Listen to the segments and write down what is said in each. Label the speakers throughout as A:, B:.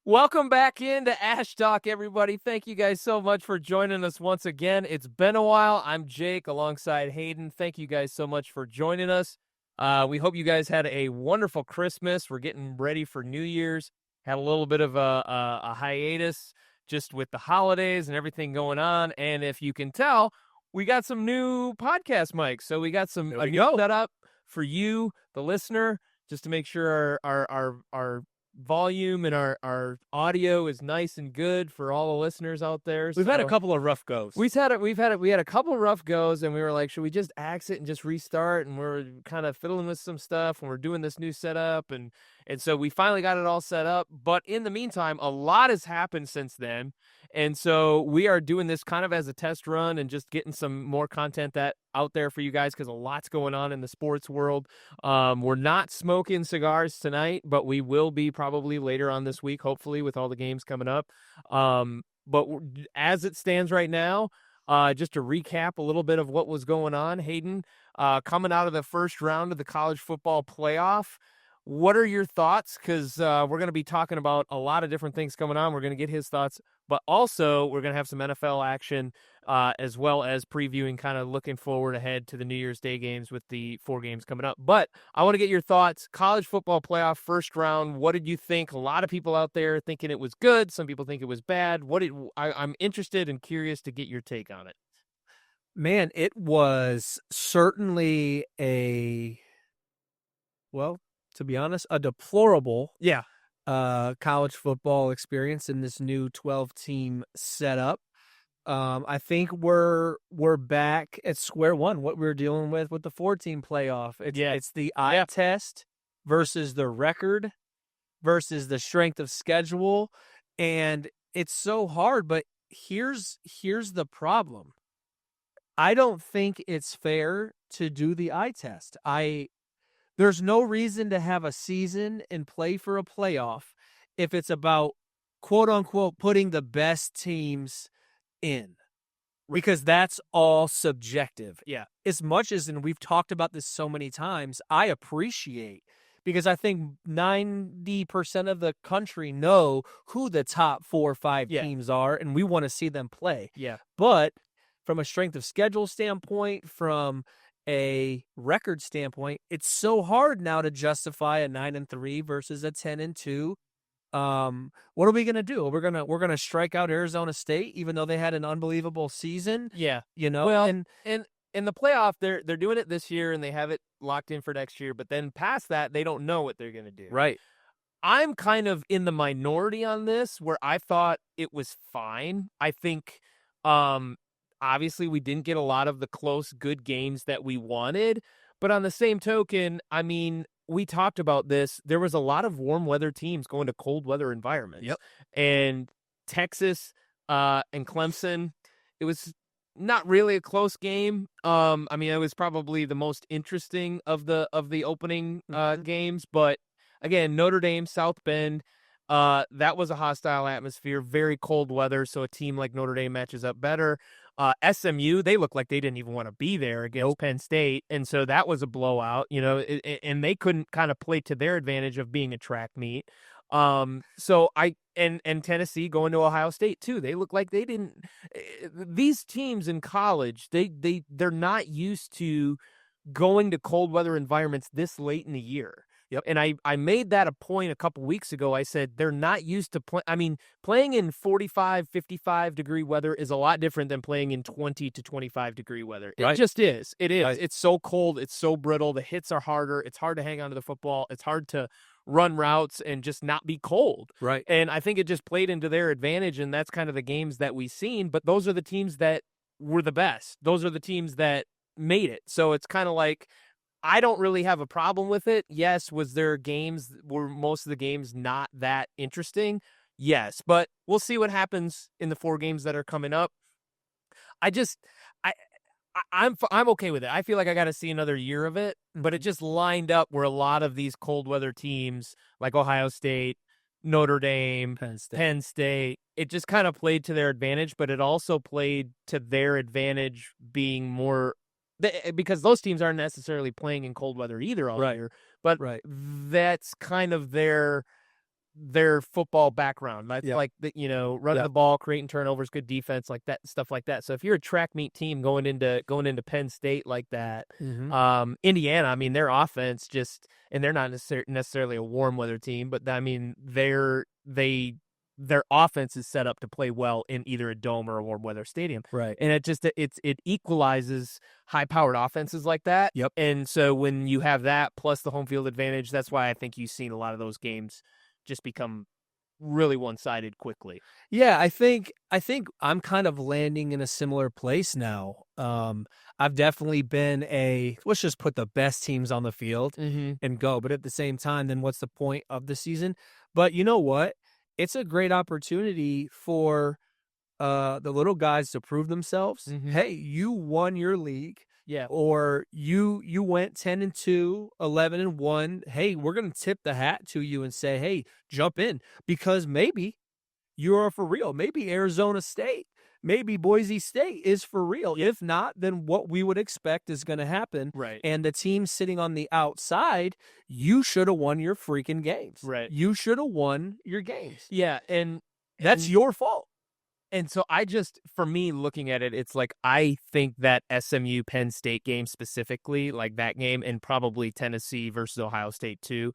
A: Welcome back into Ash Talk, everybody. Thank you guys so much for joining us once again. It's been a while. I'm Jake alongside Hayden. Thank you guys so much for joining us. We hope you guys had a wonderful Christmas. We're getting ready for New Year's. Had a little bit of a hiatus just with the holidays and everything going on. And if you can tell, we got some new podcast mics. So we got a new setup for you, the listener, just to make sure our volume and our audio is nice and good for all the listeners out there.
B: We've had a couple of rough goes.
A: We had a couple of rough goes, and we were like, should we just axe it and just restart? And we're kind of fiddling with some stuff, and we're doing this new setup, and so we finally got it all set up. But in the meantime, a lot has happened since then, and so we are doing this kind of as a test run and just getting some more content out there for you guys because a lot's going on in the sports world. We're not smoking cigars tonight, but we will be probably later on this week, hopefully, with all the games coming up. But as it stands right now, just to recap a little bit of what was going on, Hayden, coming out of the first round of the college football playoff, what are your thoughts? Because we're going to be talking about a lot of different things coming on. We're going to get his thoughts, but also we're going to have some NFL action as well as previewing, kind of looking forward ahead to the New Year's Day games with the 4 games coming up. But I want to get your thoughts. College football playoff first round, what did you think? A lot of people out there thinking it was good. Some people think it was bad. I'm interested and curious to get your take on it.
B: Man, it was certainly to be honest, a deplorable college football experience in this new 12-team setup. I think we're back at square one, what we were dealing with the 4-team playoff. It's the eye test versus the record versus the strength of schedule, and it's so hard, but here's the problem. I don't think it's fair to do the eye test. There's no reason to have a season and play for a playoff if it's about, quote unquote, putting the best teams in, because that's all subjective.
A: Yeah.
B: As much as, and we've talked about this so many times, I appreciate, because I think 90% of the country know who the top 4 or 5 teams are, and we want to see them play.
A: Yeah.
B: But from a strength of schedule standpoint, from a record standpoint, it's so hard now to justify a 9-3 versus a 10-2. What are we gonna do? We're gonna strike out Arizona State, even though they had an unbelievable season.
A: Yeah,
B: Well,
A: and in the playoff, they're doing it this year and they have it locked in for next year. But then past that, they don't know what they're gonna do.
B: Right.
A: I'm kind of in the minority on this, where I thought it was fine. I think, obviously, we didn't get a lot of the close, good games that we wanted. But on the same token, I mean, we talked about this. There was a lot of warm weather teams going to cold weather environments.
B: Yep.
A: And Texas and Clemson, it was not really a close game. I mean, it was probably the most interesting of the opening games. But again, Notre Dame, South Bend, that was a hostile atmosphere, very cold weather. So a team like Notre Dame matches up better. SMU, they looked like they didn't even want to be there against Penn State. And so that was a blowout, and they couldn't kind of play to their advantage of being a track meet. So and Tennessee going to Ohio State too. They look like they didn't, these teams in college, they're not used to going to cold weather environments this late in the year.
B: Yep.
A: And I made that a point a couple weeks ago. I said they're not used to playing in 45, 55 degree weather is a lot different than playing in 20 to 25 degree weather. It just is. It is.
B: Right.
A: It's so cold. It's so brittle. The hits are harder. It's hard to hang on to the football. It's hard to run routes and just not be cold.
B: Right.
A: And I think it just played into their advantage, and that's kind of the games that we've seen. But those are the teams that were the best. Those are the teams that made it. So it's kind of like, I don't really have a problem with it. Yes, were most of the games not that interesting? Yes, but we'll see what happens in the 4 games that are coming up. I'm okay with it. I feel like I got to see another year of it, but it just lined up where a lot of these cold weather teams like Ohio State, Notre Dame, Penn State, it just kind of played to their advantage, but it also played to their advantage being more, because those teams aren't necessarily playing in cold weather either all year, but that's kind of their their football background. Like
B: Yep.
A: like the, running the
B: Yep.
A: ball, creating turnovers, good defense, like that stuff like that. So if you're a track meet team going into Penn State like that,
B: Mm-hmm.
A: Indiana, I mean their offense just and they're not necessarily a warm weather team, but I mean their offense is set up to play well in either a dome or a warm weather stadium.
B: Right.
A: And it equalizes high powered offenses like that.
B: Yep.
A: And so when you have that plus the home field advantage, that's why I think you've seen a lot of those games just become really one-sided quickly.
B: Yeah, I think I'm kind of landing in a similar place now. I've definitely been let's just put the best teams on the field and go. But at the same time, then what's the point of the season? But you know what? It's a great opportunity for the little guys to prove themselves. Hey, you won your league.
A: Yeah.
B: Or you went 10-2, 11-1. Hey, we're gonna tip the hat to you and say, hey, jump in. Because maybe you are for real. Maybe Arizona State, maybe Boise State is for real. If not, then what we would expect is gonna happen.
A: Right.
B: And the team sitting on the outside, you should have won your freaking games.
A: Right.
B: You should have won your games.
A: Yeah, and
B: That's your fault.
A: And so for me, looking at it, it's like I think that SMU Penn State game specifically, like that game, and probably Tennessee versus Ohio State too.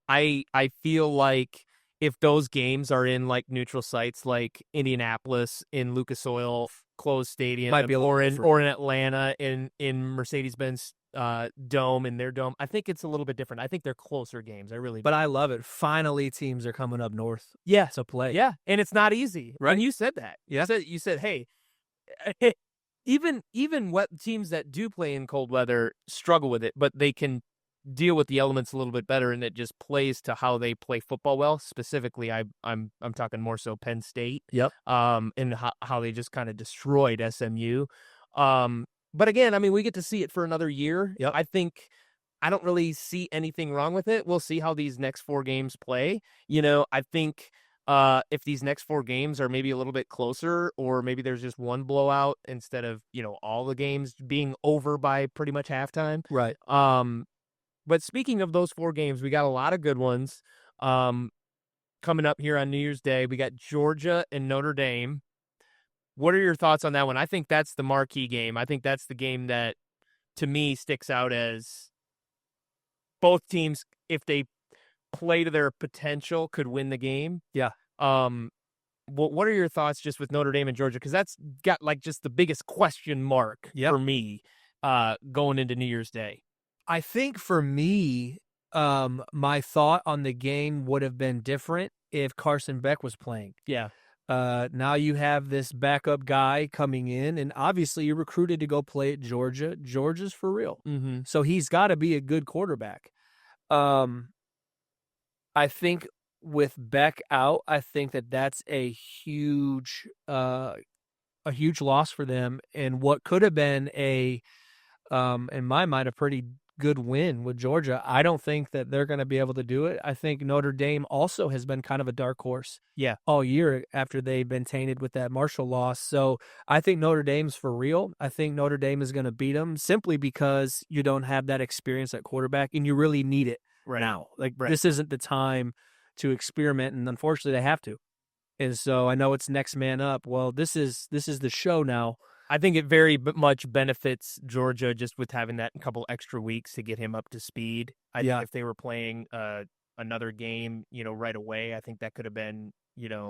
A: I feel like if those games are in like neutral sites like Indianapolis in Lucas Oil closed stadium,
B: Might be a little
A: or in
B: different.
A: or in Atlanta in Mercedes-Benz dome in their dome, I think it's a little bit different. I think they're closer games. I really do.
B: But I love it. Finally, teams are coming up north.
A: Yeah.
B: To play.
A: Yeah, and it's not easy.
B: Right.
A: And you said that.
B: Yeah.
A: You said, hey, even what teams that do play in cold weather struggle with it, but they can deal with the elements a little bit better, and it just plays to how they play football well. Specifically, I'm talking more so Penn State.
B: Yep.
A: And how they just kind of destroyed SMU. But again, I mean, we get to see it for another year.
B: Yep.
A: I don't really see anything wrong with it. We'll see how these next 4 games play. I think if these next 4 games are maybe a little bit closer, or maybe there's just one blowout instead of, all the games being over by pretty much halftime.
B: Right.
A: But speaking of those 4 games, we got a lot of good ones coming up here on New Year's Day. We got Georgia and Notre Dame. What are your thoughts on that one? I think that's the marquee game. I think that's the game that, to me, sticks out as both teams, if they play to their potential, could win the game.
B: Yeah.
A: What are your thoughts just with Notre Dame and Georgia? Because that's got like just the biggest question mark for me going into New Year's Day.
B: I think for me, my thought on the game would have been different if Carson Beck was playing.
A: Yeah.
B: Now you have this backup guy coming in, and obviously you're recruited to go play at Georgia. Georgia's for real.
A: Mm-hmm.
B: So he's got to be a good quarterback. I think with Beck out, I think that's a huge loss for them, and what could have been in my mind, a pretty good win with Georgia. I don't think that they're going to be able to do it. I think Notre Dame also has been kind of a dark horse all year after they've been tainted with that Marshall loss. So I think Notre Dame's for real. I think Notre Dame is going to beat them simply because you don't have that experience at quarterback, and you really need it now. This isn't the time to experiment, and unfortunately they have to. And so I know it's next man up. Well, this is the show now.
A: I think it very much benefits Georgia just with having that couple extra weeks to get him up to speed. I think if they were playing another game, right away, I think that could have been,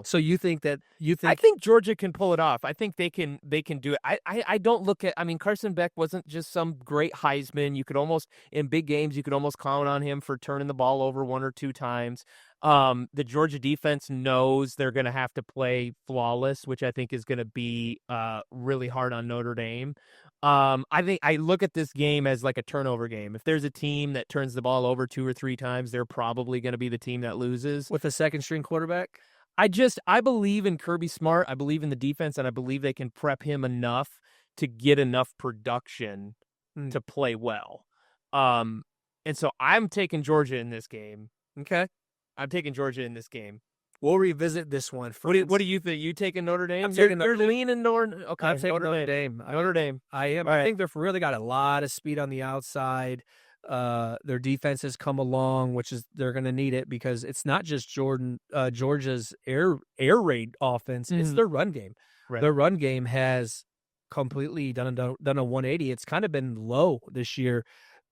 B: So you think
A: I think Georgia can pull it off. I think they can do it. I don't look at, I mean, Carson Beck wasn't just some great Heisman. You could almost, in big games, you could almost count on him for turning the ball over 1 or 2 times. The Georgia defense knows they're going to have to play flawless, which I think is going to be really hard on Notre Dame. I think I look at this game as like a turnover game. If there's a team that turns the ball over 2 or 3 times, they're probably going to be the team that loses.
B: With a second string quarterback?
A: I believe in Kirby Smart. I believe in the defense, and I believe they can prep him enough to get enough production to play well. And so I'm taking Georgia in this game.
B: Okay.
A: I'm taking Georgia in this game.
B: We'll revisit this one.
A: What do you think? You taking Notre Dame?
B: You're
A: leaning Notre. Okay,
B: I'm taking Notre Dame.
A: Notre Dame.
B: I am.
A: All right.
B: I think they're for real. They got a lot of speed on the outside. Their defense has come along, which is they're going to need it because it's not just Georgia's air raid offense; it's
A: Mhm.
B: their run game.
A: Right.
B: Their run game has completely done a 180. It's kind of been low this year,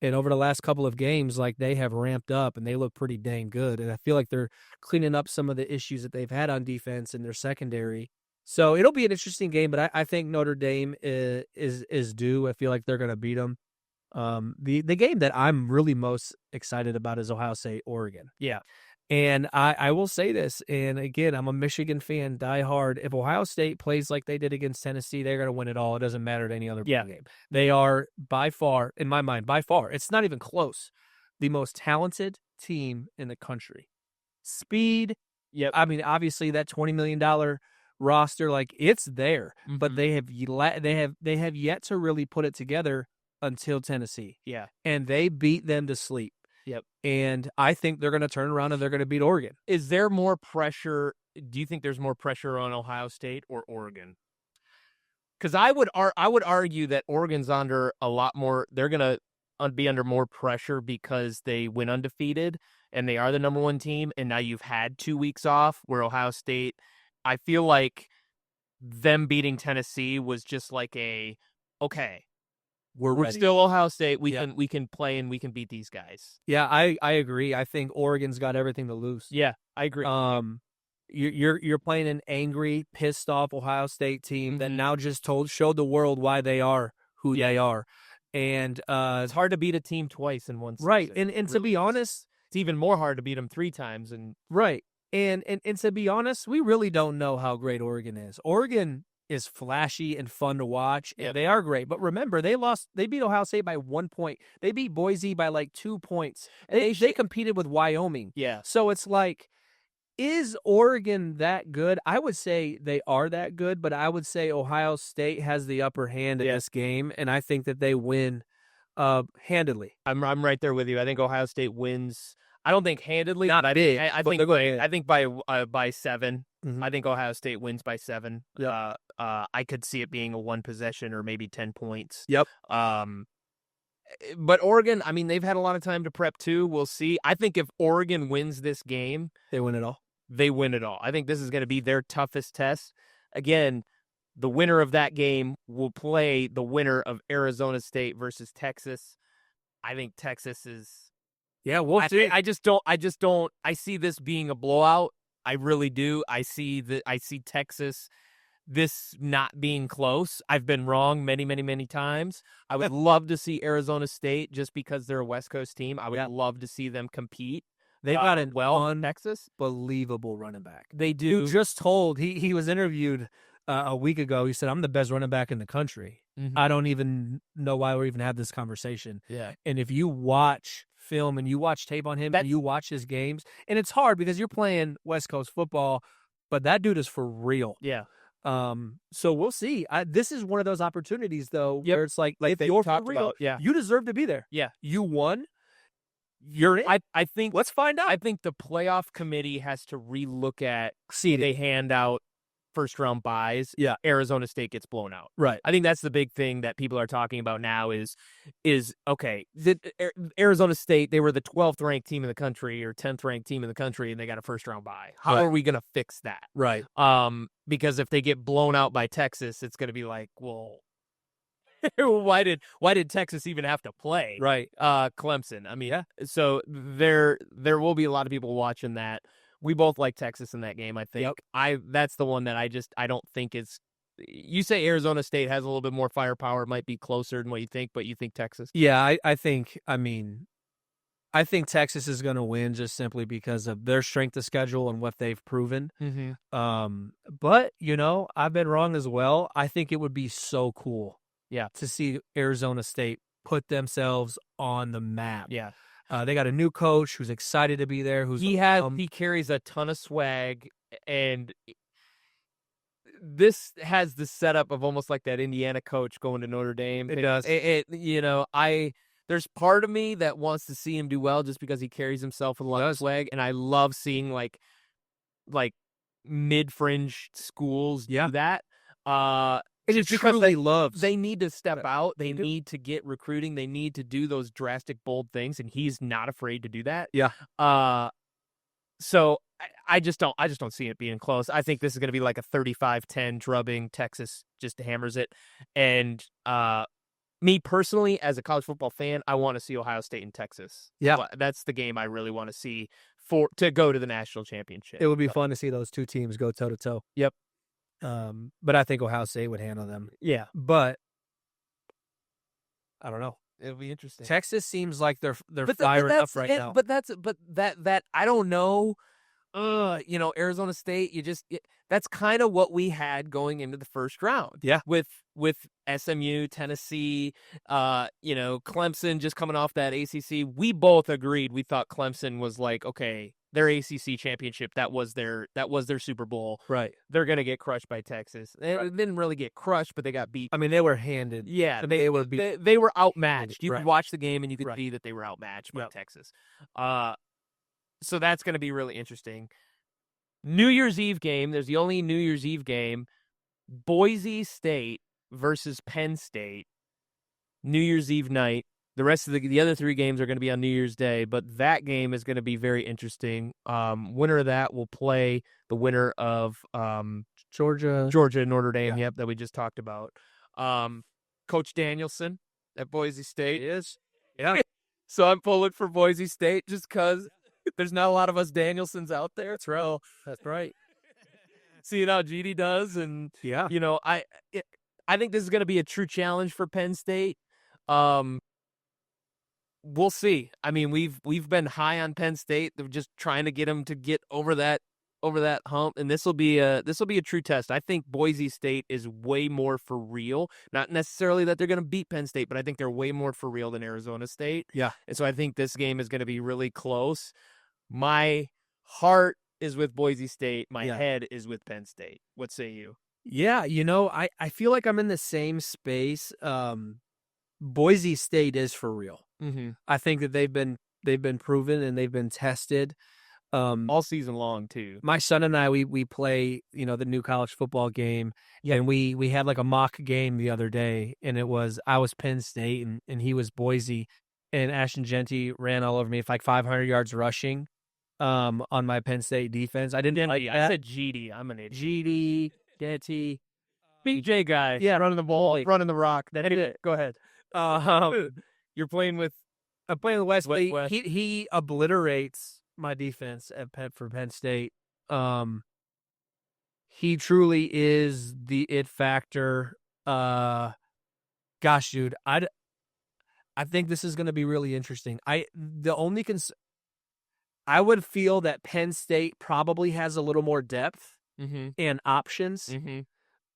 B: and over the last couple of games, like they have ramped up and they look pretty dang good. And I feel like they're cleaning up some of the issues that they've had on defense in their secondary. So it'll be an interesting game, but I think Notre Dame is due. I feel like they're going to beat them. The game that I'm really most excited about is Ohio State, Oregon.
A: Yeah.
B: And I will say this, and again, I'm a Michigan fan, die hard. If Ohio State plays like they did against Tennessee, they're going to win it all. It doesn't matter to any other
A: Yeah.
B: game. They are by far, in my mind, by far, it's not even close, the most talented team in the country. Speed.
A: Yep.
B: I mean, obviously that $20 million roster, like it's there, but
A: Mhm.
B: they have yet to really put it together until Tennessee.
A: Yeah.
B: And they beat them to sleep.
A: Yep.
B: And I think they're going to turn around and they're going to beat Oregon.
A: Is there more pressure? Do you think there's more pressure on Ohio State or Oregon? Because I would argue that Oregon's under a lot more. They're gonna be under more pressure because they went undefeated and they are the number one team. And now you've had 2 weeks off. Where Ohio State, I feel like them beating Tennessee was just like okay,
B: We're
A: we're
B: ready.
A: still Ohio State.
B: Yeah.
A: We can play and we can beat these guys.
B: Yeah, I agree. I think Oregon's got everything to lose.
A: Yeah, I agree.
B: You're playing an angry, pissed off Ohio State team that
A: Mhm.
B: now just showed the world why they are who they are. And
A: It's hard to beat a team twice in one season.
B: right. And to be honest,
A: it's even more hard to beat them 3 times. And
B: right. And to be honest, we really don't know how great Oregon is. Oregon is flashy and fun to watch, and
A: Yep.
B: they are great. But remember, they beat Ohio State by 1 point. They beat Boise by like 2 points. They competed with Wyoming.
A: yeah,
B: So it's like, is Oregon that good? I would say they are that good, but I would say Ohio State has the upper hand in this game, and I think that they win handedly.
A: I'm right there with you. I think Ohio State wins. I don't think handedly.
B: Not big,
A: I
B: but
A: think
B: they're going.
A: I think by 7.
B: Mhm.
A: I think Ohio State wins by 7.
B: Yep.
A: I could see it being a 1 possession or maybe 10 points.
B: Yep.
A: But Oregon, I mean, they've had a lot of time to prep too. We'll see. I think if Oregon wins this game,
B: They win it all.
A: they win it all. I think this is going to be their toughest test. Again, the winner of that game will play the winner of Arizona State versus Texas. I think Texas is.
B: Yeah, we'll see.
A: I just don't. I see this being a blowout. I really do. I see Texas this not being close. I've been wrong many, many, many times. I would love to see Arizona State just because they're a West Coast team. I would love to see them compete.
B: They've got an
A: Texas.
B: unbelievable running back.
A: They do.
B: You just told he was interviewed a week ago. He said, "I'm the best running back in the country."
A: Mhm.
B: I don't even know why we're even having this conversation.
A: Yeah.
B: And if you watch film and you watch tape on him and you watch his games, and it's hard because you're playing West Coast football, but that dude is for real.
A: Yeah.
B: So we'll see. This is one of those opportunities though, where it's like if
A: they
B: you're for
A: talked
B: real,
A: about,
B: you deserve to be there.
A: Yeah.
B: You won. You're in.
A: I think
B: Let's find out.
A: I think the playoff committee has to relook at
B: Seeding.
A: they hand out first round buys.
B: Yeah.
A: Arizona State gets blown out.
B: Right.
A: I think that's the big thing that people are talking about now is okay, Arizona State, they were the 12th ranked team in the country or 10th ranked team in the country and they got a first round buy. How are we going to fix that?
B: Right.
A: Because if they get blown out by Texas, it's going to be like, well, why did Texas even have to play?
B: Right.
A: Clemson. I mean, so there will be a lot of people watching that. We both like Texas in that game, I think. That's the one that I don't think is. You say Arizona State has a little bit more firepower. It might be closer than what you think, but you think Texas?
B: Yeah, I think Texas is going to win just simply because of their strength of schedule and what they've proven.
A: Mm-hmm.
B: But I've been wrong as well. I think it would be so cool, to see Arizona State put themselves on the map.
A: Yeah.
B: They got a new coach who's excited to be there.
A: He carries a ton of swag, and this has the setup of almost like that Indiana coach going to Notre Dame.
B: It does.
A: There's part of me that wants to see him do well just because he carries himself with a lot of swag, and I love seeing like mid-fringe schools do that.
B: It's just because
A: truly
B: loves.
A: they need to step out. They need to get recruiting. They need to do those drastic, bold things, and he's not afraid to do that.
B: Yeah.
A: So I just don't see it being close. I think this is going to be like a 35-10 drubbing. Texas just hammers it. And me personally, as a college football fan, I want to see Ohio State and Texas.
B: Yeah.
A: That's the game I really want to see to go to the national championship.
B: It would be fun to see those two teams go toe to toe.
A: Yep.
B: But I think Ohio State would handle them.
A: Yeah.
B: But I don't know.
A: It'll be interesting.
B: Texas seems like they're firing up right now.
A: But that I don't know. Arizona State, that's kind of what we had going into the first round.
B: Yeah.
A: With SMU, Tennessee, Clemson just coming off that ACC. We both agreed. We thought Clemson was like, okay, their ACC championship, that was their Super Bowl.
B: Right.
A: They're going to get crushed by Texas. They didn't really get crushed, but they got beat.
B: I mean, they were handed.
A: Yeah,
B: they
A: were outmatched. You
B: Right.
A: could watch the game and you could
B: Right.
A: see that they were outmatched by
B: Yep.
A: Texas. So that's going to be really interesting. New Year's Eve game. There's the only New Year's Eve game. Boise State versus Penn State. New Year's Eve night. The rest of the other three games are going to be on New Year's Day, but that game is going to be very interesting. Winner of that will play the winner of
B: Georgia
A: and Notre Dame.
B: Yeah.
A: Yep, that we just talked about. Coach Danielson at Boise State
B: is. Yeah.
A: So I'm pulling for Boise State just because there's not a lot of us Danielsons out there.
B: That's right. That's right.
A: Seeing how GD does, and
B: Yeah.
A: I think this is going to be a true challenge for Penn State. We'll see. I mean, we've been high on Penn State. They're just trying to get them to get over that hump, and this will be a true test. I think Boise State is way more for real. Not necessarily that they're going to beat Penn State, but I think they're way more for real than Arizona State.
B: Yeah.
A: And so I think this game is going to be really close. My heart is with Boise State. My head is with Penn State. What say you?
B: Yeah, I feel like I'm in the same space. Boise State is for real.
A: Mm-hmm.
B: I think that they've been proven and they've been tested.
A: All season long too.
B: My son and I, we play, the new college football game, and we had like a mock game the other day, and I was Penn State and he was Boise, and Ashton Genty ran all over me for like 500 yards rushing, on my Penn State defense. I didn't like that.
A: I said GD. I'm an idiot.
B: GD, Genty,
A: BJ guy.
B: Yeah,
A: running the ball, running the rock.
B: Anyway,
A: go ahead. You're playing with.
B: I'm playing with West.
A: West.
B: He obliterates my defense for Penn State. He truly is the it factor. Gosh, dude, I think this is going to be really interesting. I would feel that Penn State probably has a little more depth and options.
A: Mm-hmm.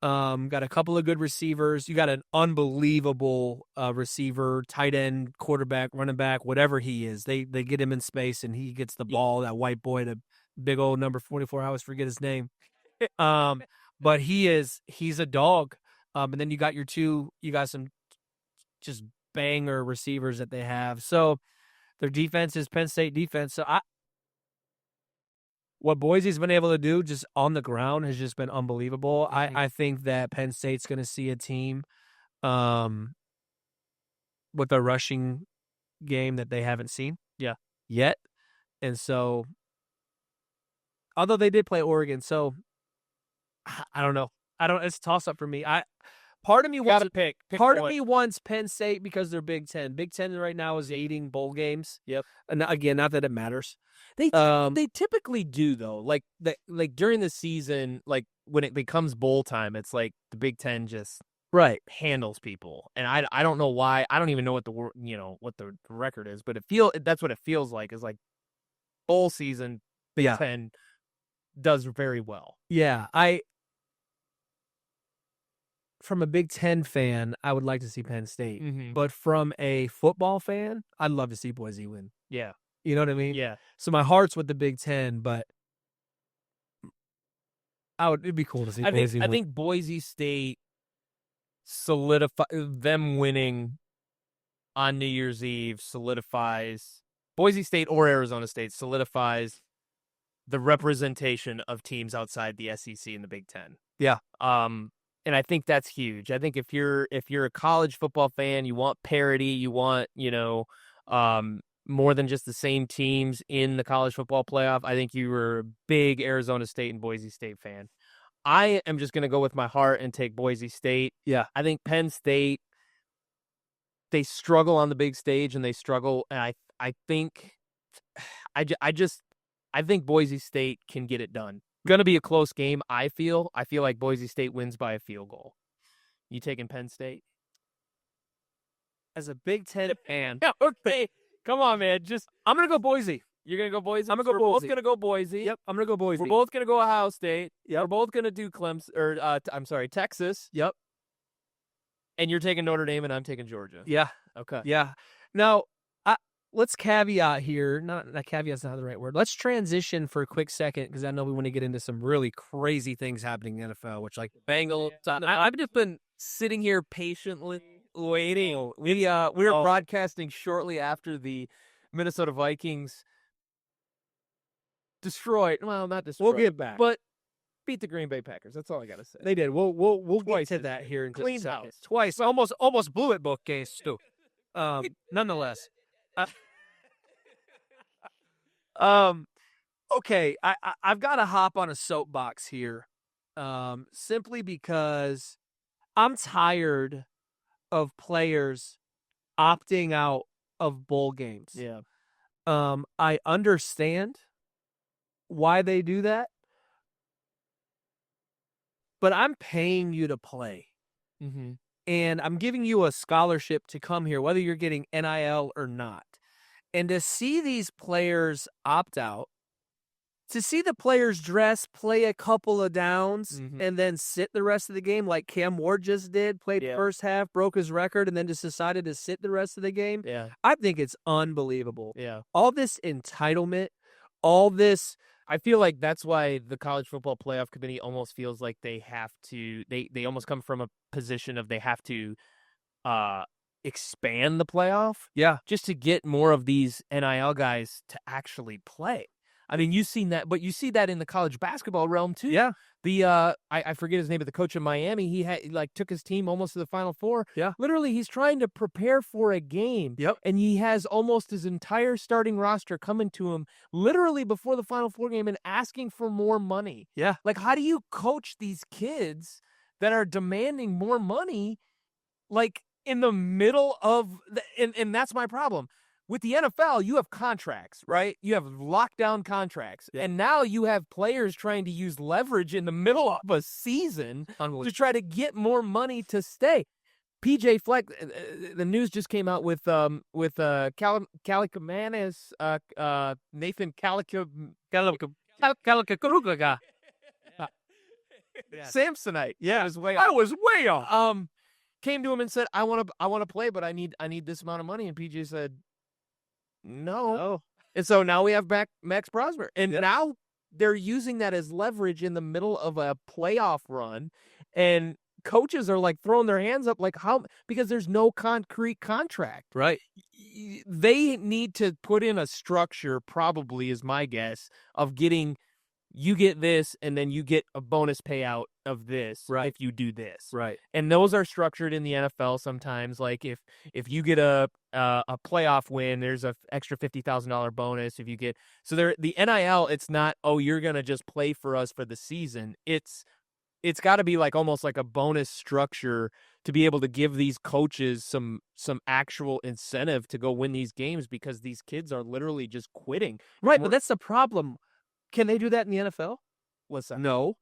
B: Got a couple of good receivers. You got an unbelievable receiver, tight end, quarterback, running back, whatever he is. They get him in space and he gets the ball. That white boy, the big old number 44. I always forget his name. But he's a dog. And then you got some just banger receivers that they have. So their defense is Penn State defense. So what Boise's been able to do just on the ground has just been unbelievable. I think that Penn State's going to see a team with a rushing game that they haven't seen yet. And so, although they did play Oregon, so I don't know. It's a toss-up for me. Part of me wants
A: to pick.
B: Part of me wants Penn State because they're Big Ten. Big Ten right now is eating bowl games.
A: Yep.
B: And again, not that it matters.
A: They typically do though. Like during the season, like when it becomes bowl time, it's like the Big Ten just handles people. And I don't know why. I don't even know what the record is, but that's what it feels like. Is like bowl season. Big Ten does very well.
B: Yeah, from a Big Ten fan, I would like to see Penn State.
A: Mm-hmm.
B: But from a football fan, I'd love to see Boise win.
A: Yeah.
B: You know what I mean?
A: Yeah.
B: So my heart's with the Big Ten, but it'd be cool to see Boise win.
A: I think Boise State them winning on New Year's Eve solidifies Boise State or Arizona State solidifies the representation of teams outside the SEC and the Big Ten.
B: Yeah.
A: And I think that's huge. I think if you're a college football fan, you want parity, you want, more than just the same teams in the college football playoff. I think you were a big Arizona State and Boise State fan. I am just going to go with my heart and take Boise State.
B: Yeah.
A: I think Penn State, they struggle on the big stage and they struggle. And I think I think Boise State can get it done. Going to be a close game, I feel. I feel like Boise State wins by a field goal. You taking Penn State?
B: As a Big Ten fan.
A: Yeah, okay. Come on, man.
B: I'm going to go Boise.
A: You're going to go Boise?
B: I'm going to go
A: We're
B: Boise.
A: both going to go Boise.
B: Yep, I'm going to go Boise.
A: We're both going to go Ohio State.
B: Yep.
A: We're both going to do Texas.
B: Yep.
A: And you're taking Notre Dame and I'm taking Georgia.
B: Yeah.
A: Okay.
B: Yeah. Now, let's caveat here. Not caveat's not the right word. Let's transition for a quick second because I know we want to get into some really crazy things happening in the NFL, which like the Bengals.
A: I've just been sitting here patiently waiting. We were broadcasting shortly after the Minnesota Vikings destroyed. Well, not destroyed.
B: We'll get back,
A: but beat the Green Bay Packers. That's all I gotta say.
B: They did. We'll
A: Twice
B: get to that here in just a
A: clean
B: second.
A: house.
B: Twice, almost blew it both games too. Nonetheless. Okay, I've got to hop on a soapbox here, simply because I'm tired of players opting out of bowl games.
A: Yeah.
B: I understand why they do that, but I'm paying you to play.
A: Mm-hmm.
B: And I'm giving you a scholarship to come here, whether you're getting NIL or not. And to see these players opt out, to see the players play a couple of downs, and then sit the rest of the game like Cam Ward just did, played the first half, broke his record, and then just decided to sit the rest of the game, I think it's unbelievable.
A: Yeah.
B: All this entitlement, all this...
A: I feel like that's why the College Football Playoff Committee almost feels like they have to they almost come from a position of they have to expand the playoff.
B: Yeah.
A: Just to get more of these NIL guys to actually play. I mean, you've seen that, but you see that in the college basketball realm too.
B: Yeah.
A: The I forget his name, but the coach of Miami, he took his team almost to the Final Four.
B: Yeah.
A: Literally, he's trying to prepare for a game.
B: Yep.
A: And he has almost his entire starting roster coming to him literally before the Final Four game and asking for more money.
B: Yeah.
A: Like, how do you coach these kids that are demanding more money, like, in the middle of and that's my problem. With the NFL, you have contracts, right? You have lockdown contracts.
B: Yeah.
A: And now you have players trying to use leverage in the middle of a season to try to get more money to stay. PJ Fleck, the news just came out with Calicomanis, Nathan
B: Calicomanis.
A: Samsonite.
B: Yeah.
A: I was way off. Came to him and said, I want to play, but I need this amount of money. And PJ said, No. And so now we have Max Prosper. And now they're using that as leverage in the middle of a playoff run. And coaches are like throwing their hands up like how, because there's no concrete contract.
B: Right.
A: They need to put in a structure, probably is my guess, of getting, you get this and then you get a bonus payout of this if you do this.
B: Right.
A: And those are structured in the NFL sometimes. Like if you get a playoff win, there's an extra $50,000 bonus. If you get, so there, the NIL, it's not, oh, you're going to just play for us for the season. It's got to be like almost like a bonus structure to be able to give these coaches some actual incentive to go win these games, because these kids are literally just quitting.
B: Right. But that's the problem. Can they do that in the NFL?
A: What's that?
B: No.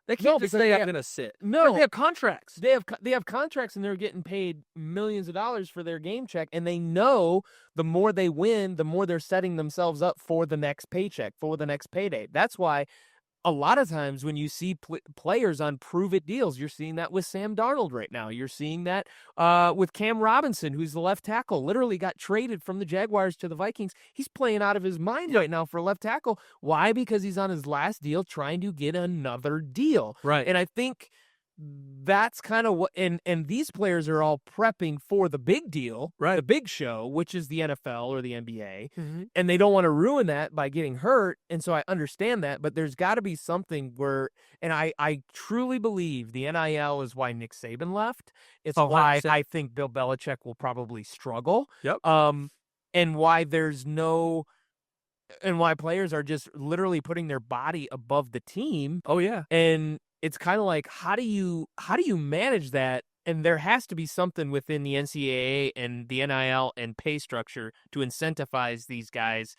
B: They can't just say, I'm going to sit.
A: No.
B: They have contracts.
A: They have contracts, and they're getting paid millions of dollars for their game check, and they know the more they win, the more they're setting themselves up for the next paycheck, for the next payday. That's why a lot of times when you see players on prove-it deals, you're seeing that with Sam Darnold right now. You're seeing that with Cam Robinson, who's the left tackle, literally got traded from the Jaguars to the Vikings. He's playing out of his mind right now for left tackle. Why? Because he's on his last deal trying to get another deal.
B: Right.
A: And I think that's kind of what, and these players are all prepping for the big deal,
B: Right.
A: the big show, which is the NFL or the NBA,
B: Mm-hmm.
A: and they don't want to ruin that by getting hurt. And so I understand that, but there's got to be something where, and I truly believe the NIL is why Nick Saban left. It's
B: Oh,
A: why
B: 100%.
A: I think Bill Belichick will probably struggle.
B: Yep.
A: And why there's no, and why players are just literally putting their body above the team.
B: Oh, yeah.
A: And it's kind of like, how do you manage that? And there has to be something within the NCAA and the NIL and pay structure to incentivize these guys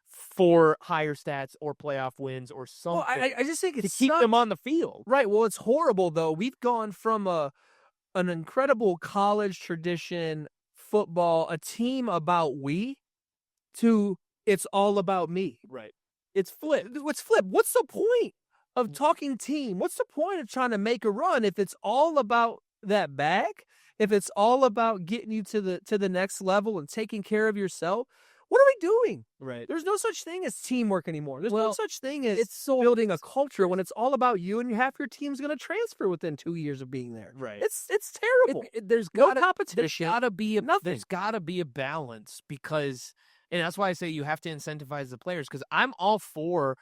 A: for higher stats or playoff wins or
B: Well,
A: something
B: I just think
A: to
B: it's
A: keep them on the field.
B: Right. Well, it's horrible though. We've gone from an incredible college tradition football, a team about we, to it's all about me.
A: Right.
B: It's flip. What's flip? What's the point of talking team? What's the point of trying to make a run if it's all about that bag? If it's all about getting you to the next level and taking care of yourself? What are we doing?
A: Right.
B: There's no such thing as teamwork anymore. There's no
A: Well,
B: such thing as
A: it's so
B: building a culture when it's all about you and half your team's going to transfer within 2 years of being there.
A: Right.
B: It's terrible.
A: There's
B: no
A: gotta,
B: competition.
A: There's gotta be
B: nothing.
A: There's gotta be a balance because, and that's why I say you have to incentivize the players. Because I'm all for.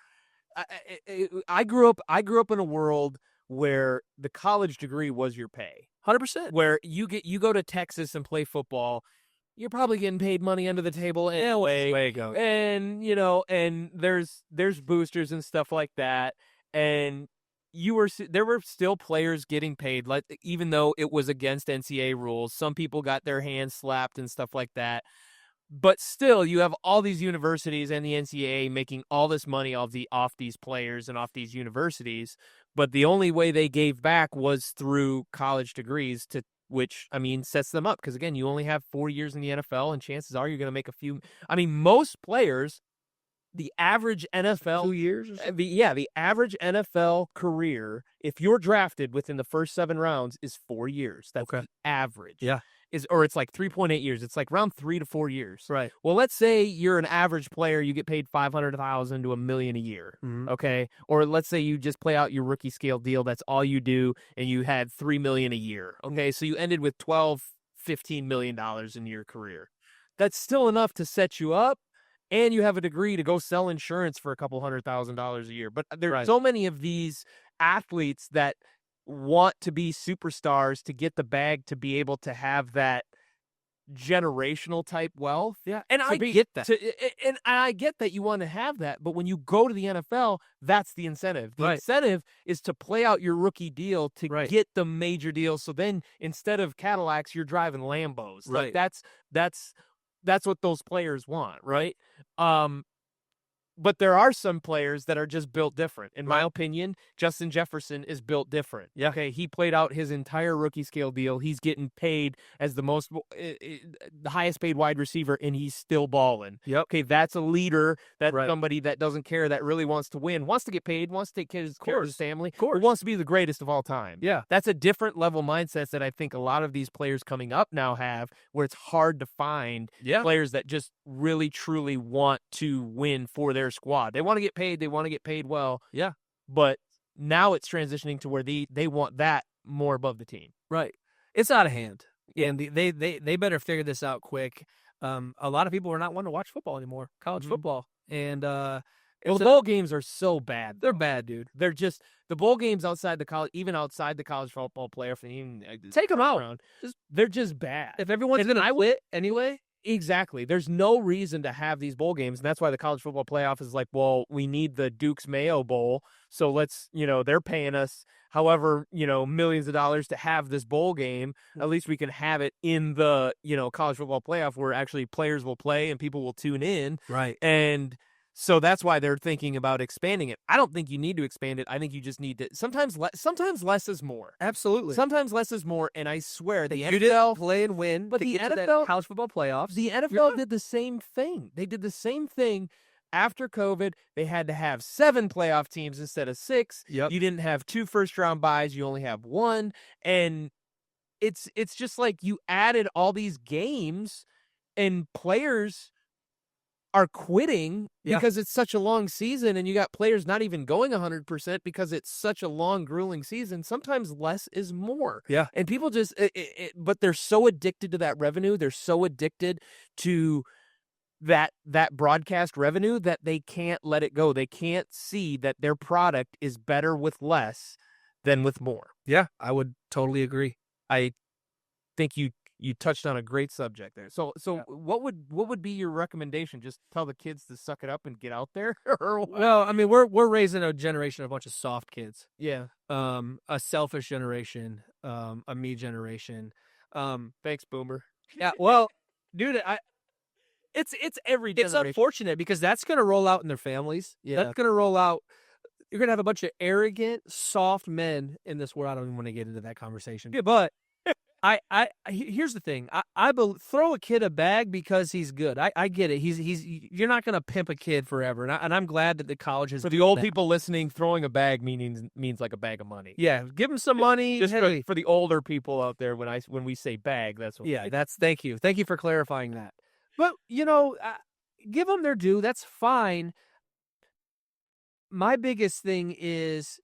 A: I grew up in a world where the college degree was your pay.
B: 100%.
A: Where you go to Texas and play football, you're probably getting paid money under the table anyway.
B: Way go.
A: And and there's boosters and stuff like that. And there were still players getting paid, like even though it was against NCAA rules. Some people got their hands slapped and stuff like that. But still, you have all these universities and the NCAA making all this money off these players and off these universities. But the only way they gave back was through college degrees, which, I mean, sets them up. Because, again, you only have 4 years in the NFL, and chances are you're going to make a few. I mean, most players, the average NFL
B: 2 years or something?
A: the average NFL career, if you're drafted within the first 7 rounds, is 4 years. That's
B: Okay.
A: the average.
B: Yeah.
A: Or it's like 3.8 years. It's like around 3 to 4 years.
B: Right.
A: Well, let's say you're an average player, you get paid $500,000 to $1 million a year.
B: Mhm.
A: Okay. Or let's say you just play out your rookie scale deal. That's all you do. And you had $3 million a year. Okay. So you ended with $12-15 million in your career. That's still enough to set you up. And you have a degree to go sell insurance for a couple $100,000 a year. But there's so many of these athletes that want to be superstars to get the bag to be able to have that generational type wealth.
B: Yeah. And I
A: get
B: get that.
A: And I get that you want to have that, but when you go to the NFL, that's the incentive. The
B: Right.
A: incentive is to play out your rookie deal to
B: Right.
A: get the major deal. So then instead of Cadillacs, you're driving Lambos. Like
B: Right.
A: that's what those players want, right? But there are some players that are just built different. In my opinion, Justin Jefferson is built different.
B: Yeah.
A: Okay, he played out his entire rookie scale deal. He's getting paid as the highest paid wide receiver, and he's still balling.
B: Yep.
A: Okay, that's a leader. That's
B: Right.
A: somebody that doesn't care, that really wants to win, wants to get paid, wants to take care of his family,
B: course.
A: wants to be the greatest of all time.
B: Yeah.
A: That's a different level mindset that I think a lot of these players coming up now have, where it's hard to find players that just really, truly want to win for their squad. They want to get paid. They want to get paid well.
B: Yeah.
A: But now it's transitioning to where they want that more above the team.
B: Right. It's out of hand. Yeah. And they better figure this out quick. A lot of people are not wanting to watch football anymore, college football. And
A: the bowl games are so bad.
B: They're bad, dude.
A: They're just the bowl games outside the college, even outside the college football playoff, and even
B: take them out.
A: They're just bad.
B: If everyone's going to quit anyway.
A: Exactly. There's no reason to have these bowl games, and that's why the college football playoff is like, well, we need the Duke's Mayo Bowl, so let's, they're paying us however, millions of dollars to have this bowl game. At least we can have it in the, college football playoff where actually players will play and people will tune in.
B: Right.
A: And so that's why they're thinking about expanding it. I don't think you need to expand it. I think you just need to. Sometimes less is more.
B: Absolutely.
A: Sometimes less is more. And I swear the
B: NFL
A: didn't
B: play and win,
A: but the NFL
B: college football playoffs.
A: The NFL did the same thing. They did the same thing after COVID. They had to have 7 playoff teams instead of 6.
B: Yep.
A: You didn't have 2 first-round buys. You only have 1, and it's just like you added all these games and players are quitting
B: Yeah.
A: because it's such a long season, and you got players not even going 100% because it's such a long, grueling season. Sometimes less is more.
B: Yeah.
A: And people just, but they're so addicted to that revenue. They're so addicted to that broadcast revenue that they can't let it go. They can't see that their product is better with less than with more.
B: Yeah, I would totally agree.
A: I think you touched on a great subject there. So
B: Yeah.
A: what would be your recommendation? Just tell the kids to suck it up and get out there, or what?
B: Well, I mean, we're raising a generation of a bunch of soft kids.
A: Yeah.
B: A selfish generation, a me generation.
A: Thanks, Boomer.
B: Yeah, well, dude,
A: It's every
B: it's
A: generation.
B: unfortunate because that's going to roll out in their families.
A: Yeah.
B: That's going to roll out. You're going to have a bunch of arrogant, soft men in this world. I don't even want to get into that conversation. Yeah, but here's the thing. Throw a kid a bag because he's good. I get it. You're not going to pimp a kid forever. And I'm glad that the college has.
A: For the old people listening, throwing a bag means like a bag of money.
B: Yeah, give them some money.
A: Just for the older people out there, when we say bag, that's what.
B: Yeah, thank you for clarifying that. But give them their due. That's fine. My biggest thing is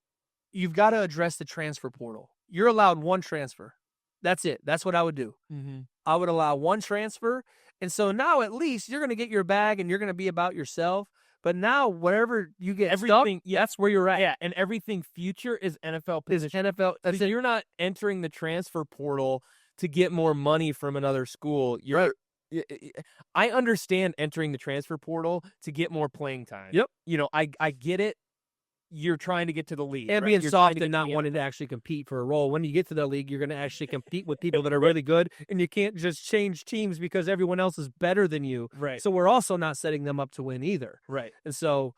B: you've got to address the transfer portal. You're allowed one transfer. That's it. That's what I would do.
A: Mm-hmm.
B: I would allow one transfer. And so now at least you're going to get your bag and you're going to be about yourself. But now wherever you get
A: everything,
B: stuck, that's where you're at.
A: Yeah, and everything future is NFL position.
B: NFL. That's
A: so you're not entering the transfer portal to get more money from another school. You're I understand entering the transfer portal to get more playing time.
B: Yep.
A: I get it. You're trying to get to the league.
B: And
A: right?
B: being soft and not wanting to actually compete for a role. When you get to the league, you're going to actually compete with people that are really good, and you can't just change teams because everyone else is better than you.
A: Right.
B: So we're also not setting them up to win either.
A: Right.
B: And so,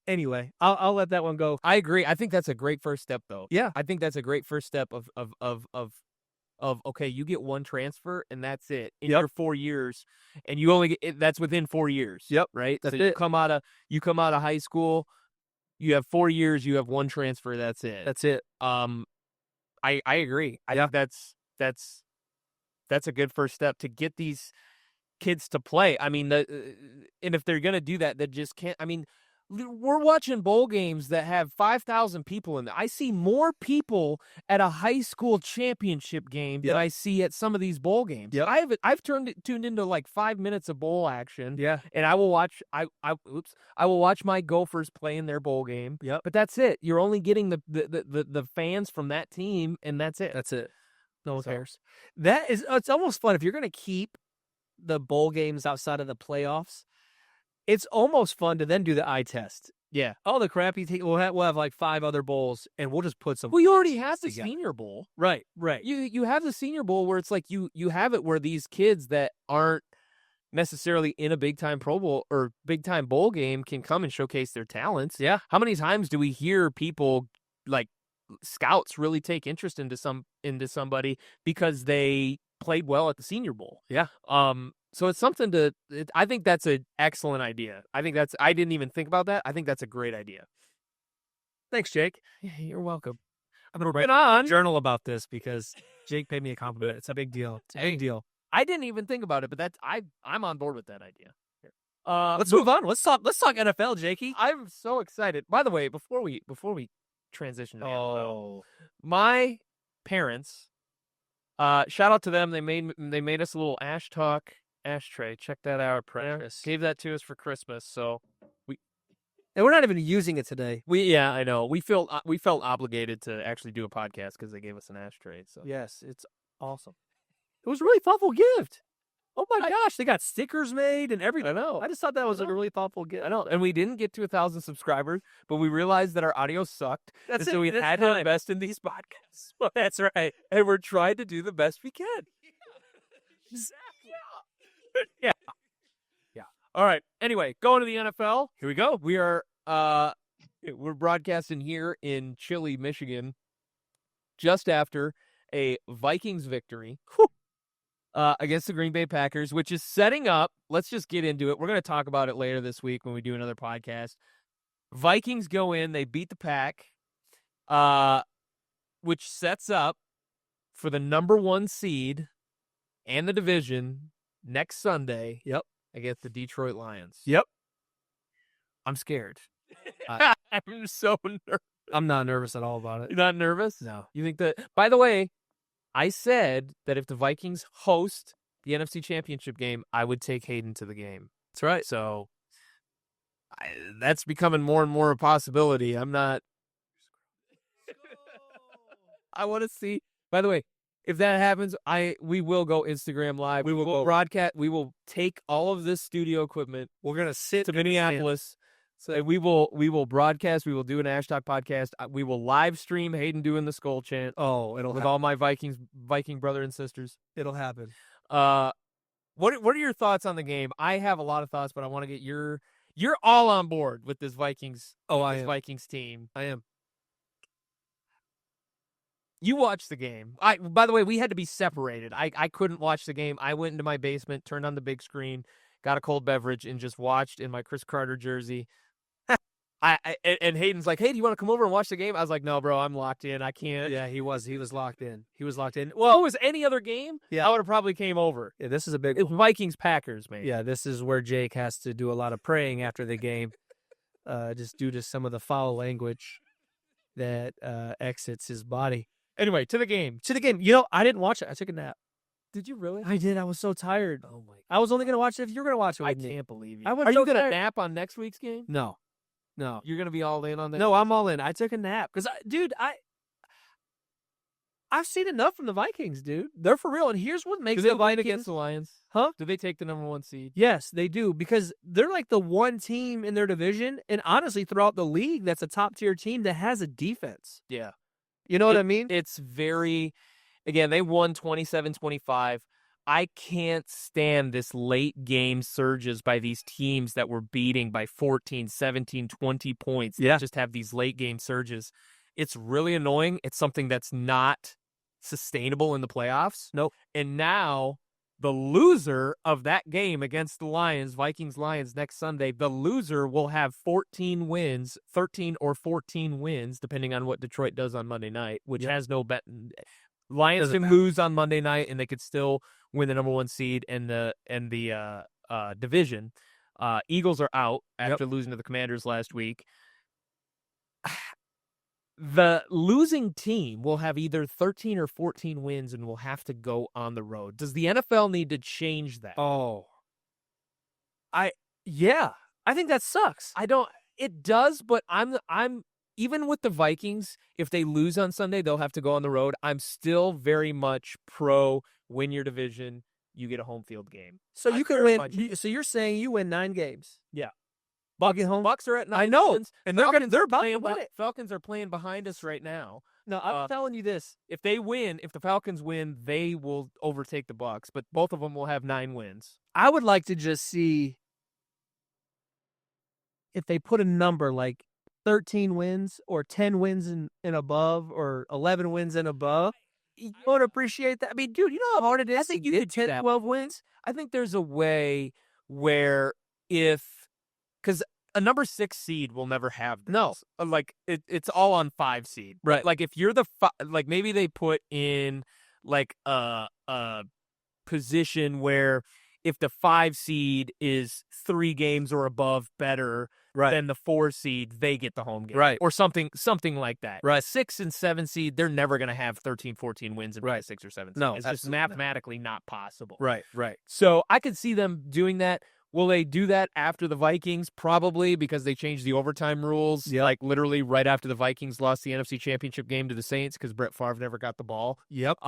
B: anyway, I'll let that one go.
A: I agree. I think that's a great first step, though.
B: Yeah.
A: I think that's a great first step of okay, you get one transfer and that's it in your 4 years, and you only get that's within 4 years.
B: Yep.
A: Right.
B: That's
A: so
B: it.
A: You come out of high school. You have 4 years. You have one transfer. That's it.
B: That's it.
A: I agree. I think that's a good first step to get these kids to play. I mean, and if they're gonna do that, they just can't. I mean, we're watching bowl games that have 5,000 people in there. I see more people at a high school championship game than I see at some of these bowl games.
B: Yep.
A: I've tuned into like 5 minutes of bowl action.
B: Yeah.
A: And I will watch I will watch my Gophers play in their bowl game.
B: Yep.
A: But that's it. You're only getting the fans from that team, and that's it.
B: That's it. No one cares. It's almost fun if you're going to keep the bowl games outside of the playoffs. It's almost fun to then do the eye test.
A: Yeah.
B: All the crap you take, we'll have like 5 other bowls, and we'll just put some.
A: Well, you already have the Senior Bowl.
B: Right.
A: You have the Senior Bowl where it's like you have it where these kids that aren't necessarily in a big-time Pro Bowl or big-time bowl game can come and showcase their talents.
B: Yeah.
A: How many times do we hear people, like scouts, really take interest into somebody because they played well at the Senior Bowl?
B: Yeah.
A: So it's something I think that's an excellent idea. I didn't even think about that. I think that's a great idea.
B: Thanks, Jake.
A: Yeah, you're welcome.
B: I'm going to write a journal about this because Jake paid me a compliment. It's a big deal. It's a big deal.
A: I didn't even think about it, but I'm on board with that idea.
B: Let's move on. Let's talk NFL, Jakey.
A: I'm so excited. By the way, before we transition to the NFL, my parents, shout out to them. They made us a little Ash Talk ashtray. Check that out.
B: Precious.
A: Gave that to us for Christmas. So
B: and we're not even using it today.
A: I know. We felt obligated to actually do a podcast because they gave us an ashtray. So
B: yes, it's awesome. It was a really thoughtful gift. Oh my gosh, they got stickers made and everything.
A: I know.
B: I just thought that was a really thoughtful gift.
A: I know. And we didn't get to 1,000 subscribers, but we realized that our audio sucked. So we had to invest in these podcasts.
B: Well, that's right.
A: And we're trying to do the best we can. Yeah. All right. Anyway, going to the NFL.
B: Here we go.
A: We are we're broadcasting here in chilly Michigan just after a Vikings victory against the Green Bay Packers, which is setting up. Let's just get into it. We're going to talk about it later this week when we do another podcast. Vikings go in, they beat the Pack, which sets up for the number 1 seed and the division next Sunday.
B: Yep.
A: against the Detroit Lions.
B: Yep.
A: I'm scared.
B: I-
A: I'm so nervous.
B: I'm not nervous at all about it.
A: You're not nervous?
B: No.
A: You think that? By the way, I said that if the Vikings host the NFC Championship game, I would take Hayden to the game.
B: That's right.
A: So that's becoming more and more a possibility. I'm not. I want to see. By the way, if that happens, we will go Instagram Live.
B: We will go
A: broadcast. We will take all of this studio equipment.
B: We're gonna sit
A: to Minneapolis. So we will broadcast. We will do an Ash Talk podcast. We will live stream Hayden doing the skull chant.
B: Oh,
A: with all my Viking brother and sisters.
B: It'll happen.
A: What are your thoughts on the game? I have a lot of thoughts, but I want to get you're all on board with this Vikings. Vikings team.
B: I am.
A: You watched the game. By the way, we had to be separated. I couldn't watch the game. I went into my basement, turned on the big screen, got a cold beverage, and just watched in my Chris Carter jersey. And Hayden's like, "Hey, do you want to come over and watch the game?" I was like, "No, bro, I'm locked in. I can't."
B: Yeah, he was locked in.
A: Well, if it was any other game, I would have probably came over.
B: Yeah, this is a big.
A: It's Vikings Packers, man.
B: Yeah, this is where Jake has to do a lot of praying after the game, just due to some of the foul language that exits his body.
A: Anyway, to the game.
B: You know, I didn't watch it. I took a nap.
A: Did you really?
B: I did. I was so tired.
A: Oh my!
B: I was only gonna watch it if you were gonna watch it.
A: I
B: with me.
A: can't believe you.
B: Are
A: you gonna nap on next week's game?
B: No.
A: You're gonna be all in on that.
B: No, I'm all in. I took a nap because, dude, I've seen enough from the Vikings, dude. They're for real. And here's what makes
A: the
B: Vikings
A: win against the Lions.
B: Huh?
A: Do they take the number 1 seed?
B: Yes, they do, because they're like the one team in their division, and honestly, throughout the league, that's a top tier team that has a defense.
A: Yeah.
B: You know what I mean?
A: It's very, again, they won 27-25. I can't stand this late game surges by these teams that were beating by 14, 17, 20 points.
B: Yeah.
A: Just have these late game surges. It's really annoying. It's something that's not sustainable in the playoffs.
B: Nope.
A: And now the loser of that game against the Lions, Vikings-Lions next Sunday, the loser will have 13 or 14 wins, depending on what Detroit does on Monday night, which has no bet. Lions can lose on Monday night, and they could still win the number 1 seed and the division. Eagles are out after losing to the Commanders last week. The losing team will have either 13 or 14 wins and will have to go on the road. Does the NFL need to change that?
B: Oh. I think that sucks.
A: It does, but I'm even with the Vikings, if they lose on Sunday, they'll have to go on the road. I'm still very much pro win your division, you get a home field game.
B: So you could win. So you're saying you win 9 games?
A: Yeah.
B: Bucks
A: are at 9
B: I know,
A: wins.
B: and they're about to win it.
A: Falcons are playing behind us right now.
B: No, I'm telling you this.
A: If the Falcons win, they will overtake the Bucks, but both of them will have 9 wins.
B: I would like to just see if they put a number like 13 wins or 10 wins and above or 11 wins and above. You would appreciate that. I mean, dude, you know how hard it is.
A: I think you get 10, 12 wins. I think there's a way where because a number 6 seed will never have this.
B: No.
A: Like it's all on 5 seed.
B: Right.
A: Like if you're like maybe they put in like a position where if the 5 seed is 3 games or above better than the 4 seed, they get the home game.
B: Right.
A: Or something like that.
B: Right.
A: 6 and 7 seed, they're never going to have 13, 14 wins in 6 or 7 seed.
B: No,
A: it's just mathematically not possible.
B: Right.
A: So I could see them doing that. Will they do that after the Vikings? Probably, because they changed the overtime rules.
B: Yep.
A: Like literally right after the Vikings lost the NFC Championship game to the Saints because Brett Favre never got the ball.
B: Yep.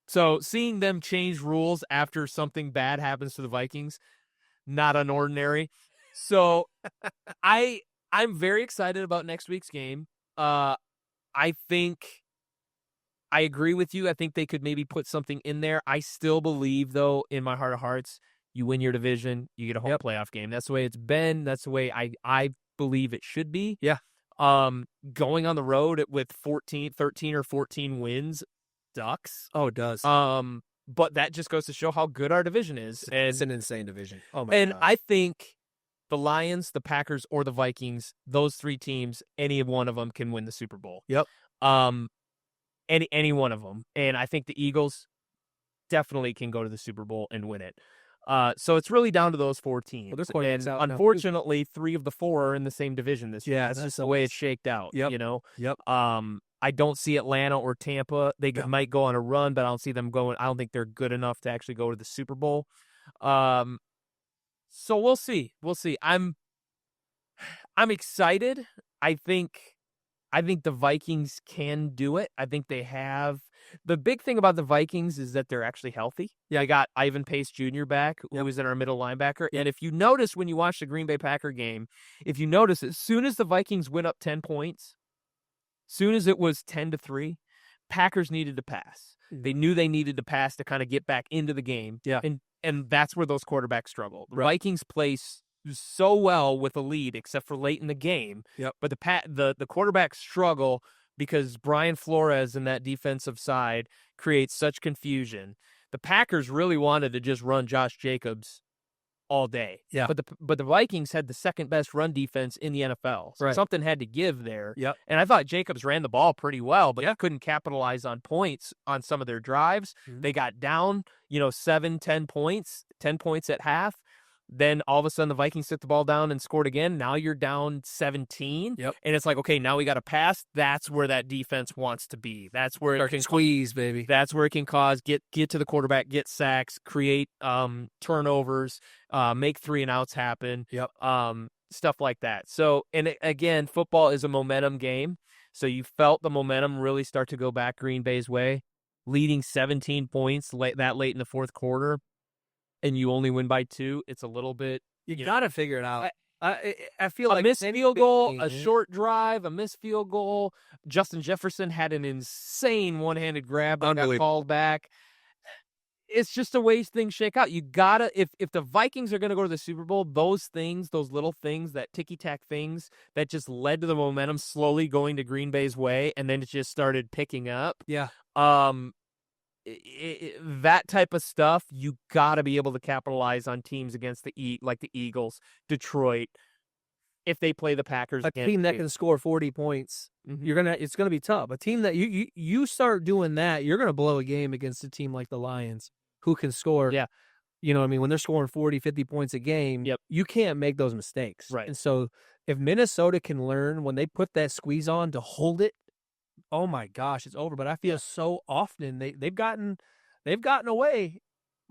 A: So seeing them change rules after something bad happens to the Vikings, not unordinary. So I'm very excited about next week's game. I think I agree with you. I think they could maybe put something in there. I still believe, though, in my heart of hearts, you win your division, you get a home playoff game. That's the way it's been. That's the way I believe it should be.
B: Yeah.
A: Going on the road with 13 or 14 wins sucks.
B: Oh, it does.
A: But that just goes to show how good our division is.
B: It's an insane division. Oh my God.
A: I think the Lions, the Packers, or the Vikings, those 3 teams, any one of them can win the Super Bowl.
B: Yep.
A: Any one of them. And I think the Eagles definitely can go to the Super Bowl and win it. So it's really down to those 4 teams.
B: Well, their quarterback's
A: And
B: out now, too.
A: unfortunately, 3 of the 4 are in the same division this year.
B: Yeah,
A: That's
B: that
A: just the way it's
B: sucks.
A: shaked out,
B: Yep.
A: you know?
B: Yep.
A: I don't see Atlanta or Tampa. They
B: Yeah.
A: might go on a run, but I don't see them going. I don't think they're good enough to actually go to the Super Bowl. Um, so we'll see. We'll see. I'm excited. I think I think the Vikings can do it. I think they have. The big thing about the Vikings is that they're actually healthy. Yeah, I got Ivan Pace Jr. back, who was in our middle linebacker.
B: Yep.
A: And if you notice when you watch the Green Bay Packer game, if you notice, as soon as the Vikings went up 10 points, soon as it was 10-3, Packers needed to pass. They knew they needed to pass to kind of get back into the game.
B: Yeah.
A: And that's where those quarterbacks struggle. The
B: Right.
A: Vikings play so well with a lead, except for late in the game.
B: Yep.
A: But the quarterbacks struggle because Brian Flores in that defensive side creates such confusion. The Packers really wanted to just run Josh Jacobs all day.
B: Yeah.
A: But the Vikings had the second best run defense in the NFL. So
B: Right.
A: something had to give there.
B: Yep.
A: And I thought Jacobs ran the ball pretty well, but
B: Yeah.
A: couldn't capitalize on points on some of their drives.
B: Mhm.
A: They got down, 7, 10 points, 10 points at half. Then all of a sudden the Vikings took the ball down and scored again. Now you're down 17.
B: Yep.
A: And it's like, okay, now we got to pass. That's where that defense wants to be. That's where it can
B: Squeeze, baby.
A: That's where it can cause get to the quarterback, get sacks, create turnovers, make 3 and outs happen.
B: Yep.
A: Stuff like that. So, and again, football is a momentum game. So you felt the momentum really start to go back Green Bay's way, leading 17 points late in the fourth quarter, and you only win by 2. It's a little bit.
B: You got to figure it out. I feel
A: A
B: like
A: missed field goal, a
B: Mhm.
A: short drive, a missed field goal. Justin Jefferson had an insane one-handed grab that got called back. It's just the way things shake out. You gotta, if the Vikings are gonna go to the Super Bowl, those things, those little things, that ticky-tack things that just led to the momentum slowly going to Green Bay's way, and then it just started picking up.
B: Yeah.
A: That type of stuff, you got to be able to capitalize on teams against like the Eagles, Detroit, if they play the Packers.
B: A team that can score 40 points, it's gonna be tough. A team that you start doing that, you're gonna blow a game against a team like the Lions, who can score.
A: Yeah.
B: You know what I mean? When they're scoring 40, 50 points a game,
A: Yep.
B: you can't make those mistakes.
A: Right.
B: And so if Minnesota can learn when they put that squeeze on to hold it, oh my gosh, it's over. But I feel so often they've gotten away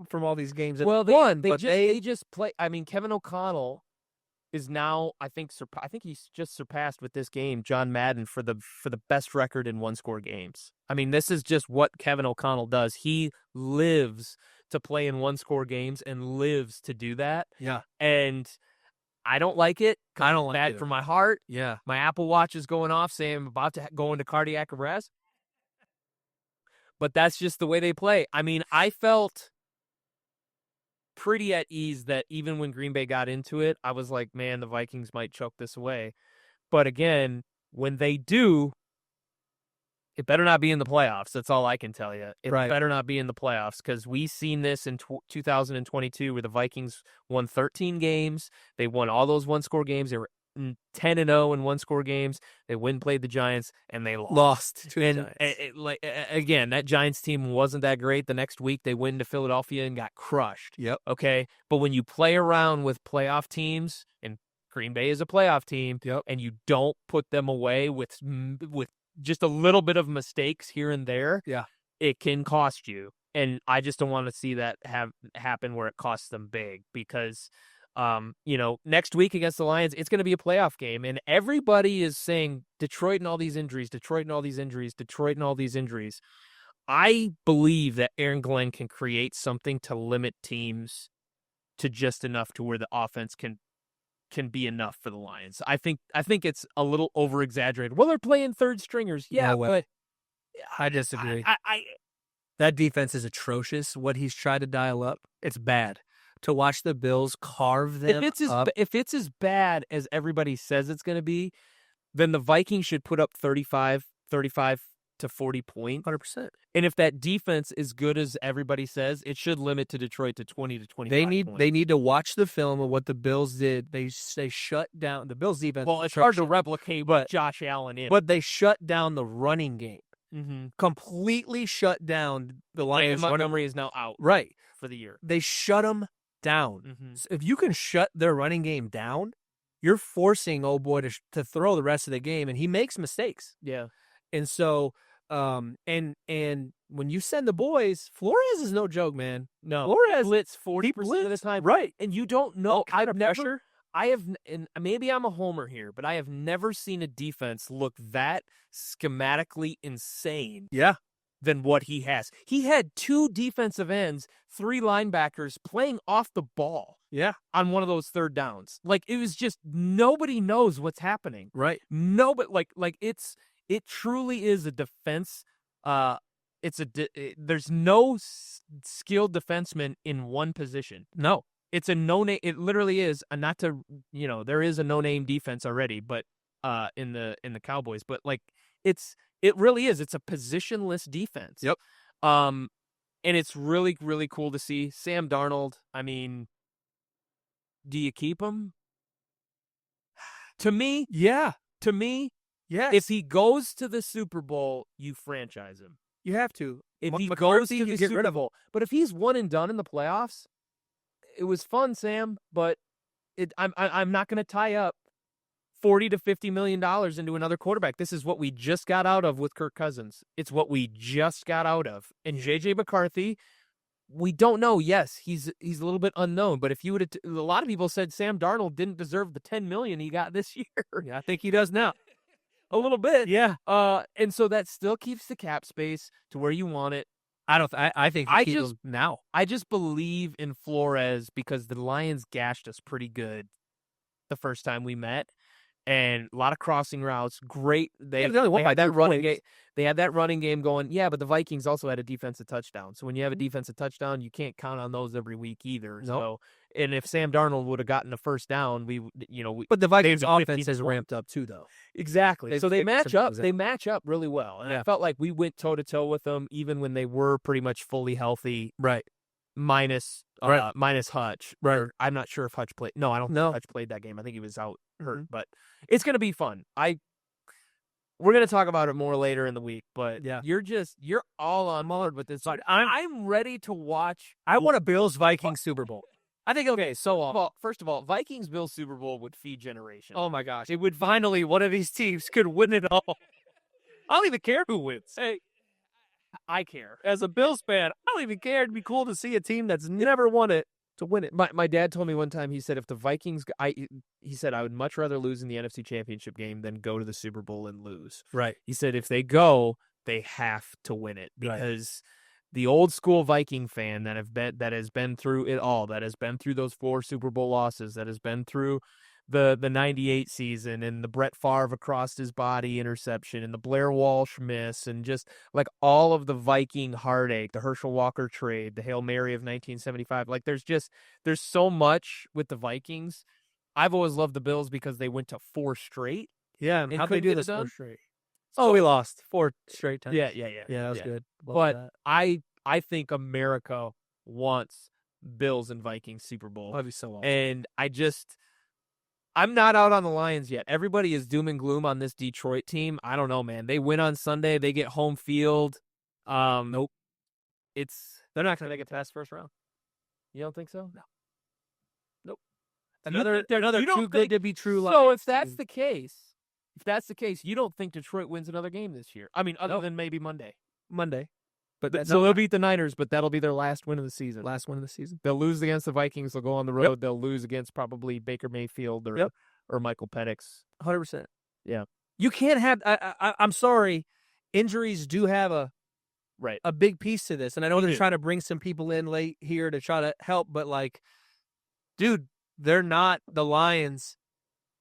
B: from all these games.
A: Well,
B: they
A: just play. I mean, Kevin O'Connell is now, I think he's just surpassed with this game John Madden for the best record in one-score games. I mean, this is just what Kevin O'Connell does. He lives to play in one-score games and lives to do that.
B: Yeah.
A: And I don't like it.
B: I don't like
A: bad
B: it.
A: for my heart.
B: Yeah.
A: My Apple Watch is going off saying I'm about to go into cardiac arrest. But that's just the way they play. I mean, I felt pretty at ease that even when Green Bay got into it, I was like, man, the Vikings might choke this away. But again, when they do, it better not be in the playoffs. That's all I can tell you. It better not be in the playoffs, because we seen this in 2022 where the Vikings won 13 games. They won all those one-score games. They were 10-0 in one-score games. They played the Giants, and they lost.
B: To the Giants.
A: Again, that Giants team wasn't that great. The next week, they went to Philadelphia and got crushed.
B: Yep.
A: Okay? But when you play around with playoff teams, and Green Bay is a playoff team,
B: Yep.
A: and you don't put them away with just a little bit of mistakes here and there,
B: yeah,
A: it can cost you. And I just don't want to see that happen where it costs them big, because next week against the Lions, it's going to be a playoff game, and everybody is saying Detroit and all these injuries, Detroit and all these injuries, Detroit and all these injuries. I believe that Aaron Glenn can create something to limit teams to just enough to where the offense can be enough for the Lions. I think it's a little over exaggerated. Well, they're playing third stringers. Yeah, but
B: I disagree.
A: I
B: that defense is atrocious. What he's tried to dial up, it's bad. To watch the Bills carve them up.
A: If it's as bad as everybody says it's going to be, then the Vikings should put up 35 to 40 points.
B: 100%.
A: And if that defense is good as everybody says, it should limit to Detroit to 20 to 25 points.
B: They need to watch the film of what the Bills did. They shut down the Bills defense.
A: Well, it's hard to replicate Josh Allen in.
B: But they shut down the running game.
A: Mm-hmm.
B: Completely shut down the Lions.
A: Montgomery is now out
B: right
A: for the year.
B: They shut them down.
A: Mhm.
B: So if you can shut their running game down, you're forcing old boy to throw the rest of the game, and he makes mistakes.
A: Yeah.
B: And so, and when you send the boys, Flores is no joke, man.
A: No.
B: Flores
A: Blitz 40% of the time.
B: right?
A: And you don't know.
B: I've never.
A: Pressure. And maybe I'm a homer here, but I have never seen a defense look that schematically insane
B: Yeah,
A: than what he has. He had 2 defensive ends, 3 linebackers playing off the ball
B: yeah,
A: on one of those third downs. Like, it was just nobody knows what's happening.
B: right.
A: Nobody, it truly is a defense. There's no skilled defenseman in one position.
B: No,
A: It's a no-name. It literally is. Not to, there is a no-name defense already, but in the Cowboys, but like it really is. It's a positionless defense.
B: Yep.
A: And it's really, really cool to see Sam Darnold. I mean, do you keep him? To me,
B: yeah,
A: yes.
B: yes.
A: If he goes to the Super Bowl, you franchise him.
B: You have to.
A: If he
B: McCarthy,
A: goes to
B: you
A: the
B: get rid
A: Super
B: of him.
A: Bowl, but if he's one and done in the playoffs, it was fun, Sam. But I'm not going to tie up $40 to $50 million into another quarterback. This is what we just got out of with Kirk Cousins. It's what we just got out of. And JJ McCarthy, we don't know. Yes, he's a little bit unknown. But if you would, a lot of people said Sam Darnold didn't deserve the $10 million he got this year.
B: Yeah, I think he does now.
A: A little bit.
B: Yeah.
A: And so that still keeps the cap space to where you want it.
B: I think
A: I
B: keep
A: just-
B: him now.
A: I just believe in Flores because the Lions gashed us pretty good the first time we met. And a lot of crossing routes. Great. They had that running game. They had that running game going. Yeah, but the Vikings also had a defensive touchdown. So when you have a defensive touchdown, you can't count on those every week either.
B: Nope.
A: So, and if Sam Darnold would have gotten a first down,
B: But the Vikings
A: they've-
B: offense has ramped up too, though.
A: exactly.
B: They've
A: So they
B: figured
A: match
B: some
A: up.
B: things out.
A: They match up really well. And I
B: Yeah.
A: felt like we went toe to toe with them, even when they were pretty much fully healthy,
B: Right.
A: minus
B: Right.
A: minus Hutch.
B: Right.
A: Or I'm not sure if Hutch played. No, I don't
B: No.
A: think Hutch played that game. I think he was out hurt.
B: Mhm.
A: But it's gonna be fun. We're gonna talk about it more later in the week. But
B: Yeah.
A: you're all on board with this. I'm ready to watch.
B: I want a Bills Vikings Super Bowl. I think it'll
A: Okay,
B: be so awful.
A: first of all, Vikings Bills Super Bowl would feed generation.
B: Oh my gosh. It would finally one of these teams could win it all. I don't even care who wins.
A: Hey, I care.
B: As a Bills fan, I don't even care. It'd be cool to see a team that's never won it to win it.
A: My dad told me one time, he said, if the Vikings, he said, I would much rather lose in the NFC Championship game than go to the Super Bowl and lose.
B: Right.
A: He said, if they go, they have to win it because the old school Viking fan that has been through it all, that has been through those 4 Super Bowl losses, that has been through the 98 season and the Brett Favre across his body interception and the Blair Walsh miss and just like all of the Viking heartache, the Herschel Walker trade, the Hail Mary of 1975. Like there's so much with the Vikings. I've always loved the Bills because they went to 4 straight.
B: Yeah. And
A: And
B: how'd they
A: couldn't
B: do
A: get it
B: this
A: done?
B: 4 straight? Oh, we lost 4 straight times.
A: Yeah.
B: Yeah, that was good. Love
A: But
B: that.
A: I think America wants Bills and Vikings Super Bowl.
B: That'd be so awesome.
A: And I'm not out on the Lions yet. Everybody is doom and gloom on this Detroit team. I don't know, man. They win on Sunday. They get home field.
B: Nope.
A: They're not going to make it past first round. You don't think so? No.
B: Nope.
A: You
B: Another
A: don't
B: too good
A: think-
B: to be true.
A: So
B: Lions
A: if that's
B: team.
A: the case, you don't think Detroit wins another game this year? I mean, other
B: No.
A: than maybe Monday.
B: Monday. But
A: So they'll beat the Niners, but that'll be their last win of the season.
B: last one of the season.
A: They'll lose against the Vikings. They'll go on the road. They'll lose against probably Baker Mayfield or Michael Penix.
B: 100%.
A: Yeah.
B: You can't have. I'm sorry. Injuries do have a big piece to this, and I know they're trying to bring some people in late here to try to help, but like, dude, they're not the Lions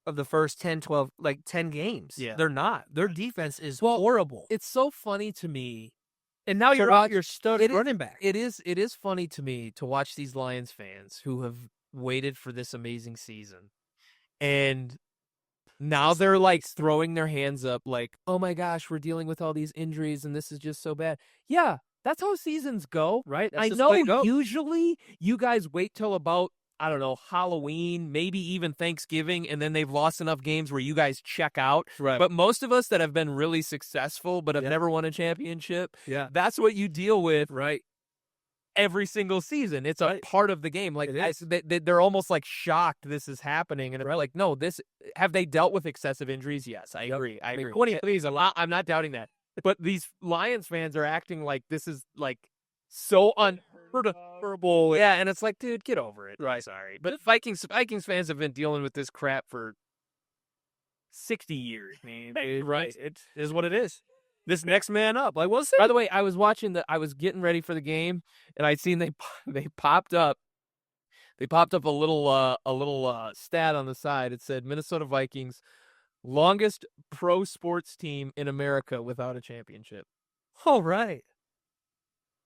B: of the first 10, 12, 10 games.
A: Yeah.
B: They're not. Their defense is horrible.
A: It's so funny to me.
B: And now you're out your stud running back.
A: It is funny to me to watch these Lions fans who have waited for this amazing season. And now they're like throwing their hands up like, oh my gosh, we're dealing with all these injuries and this is just so bad. Yeah, that's how seasons go.
B: Right? That's
A: I
B: just the way it
A: know
B: goes.
A: usually you guys wait till about, I don't know, Halloween, maybe even Thanksgiving, and then they've lost enough games where you guys check out.
B: Right.
A: But most of us that have been really successful but have
B: Yeah.
A: never won a championship,
B: Yeah.
A: that's what you deal with.
B: Right.
A: every single season. It's a
B: Right.
A: part of the game. Like,
B: It is.
A: they're almost like shocked this is happening, and it's like, no, this have they dealt with excessive injuries? Yes, I agree. I
B: mean,
A: agree.
B: 20
A: I'm not doubting that. But these Lions fans are acting like this is like so unheardable. Yeah, and it's like, dude, get over it.
B: Right.
A: Sorry, but Vikings fans have been dealing with this crap for 60 years, man.
B: Right. It is what it is. This next man up. Like, we'll see.
A: By the way, I was getting ready for the game, and I'd seen they popped up. They popped up a little stat on the side. It said Minnesota Vikings, longest pro sports team in America without a championship.
B: All right.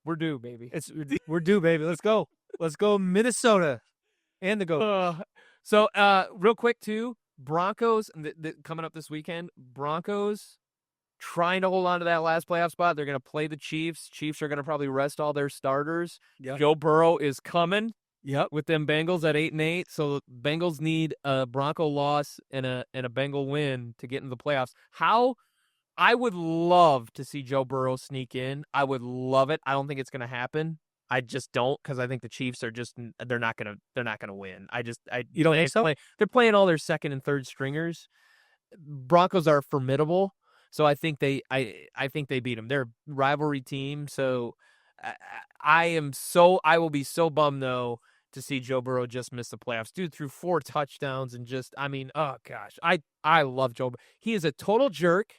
A: We're due, baby.
B: We're due, baby. Let's go. Let's go, Minnesota. And the go.
A: So, real quick too, Broncos coming up this weekend. Broncos trying to hold on to that last playoff spot. They're going to play the Chiefs. Chiefs are going to probably rest all their starters.
B: Yep.
A: Joe Burrow is coming.
B: Yep.
A: With them Bengals at 8-8, so Bengals need a Bronco loss and a Bengal win to get into the playoffs. How I would love to see Joe Burrow sneak in. I would love it. I don't think it's going to happen. I just don't, because I think the Chiefs are just they're not gonna win.
B: You don't think so?
A: They're playing all their second and third stringers. Broncos are formidable, so I think they beat them. They're a rivalry team, so I will be so bummed though to see Joe Burrow just miss the playoffs. Dude threw 4 touchdowns and oh gosh, I love Joe. He is a total jerk.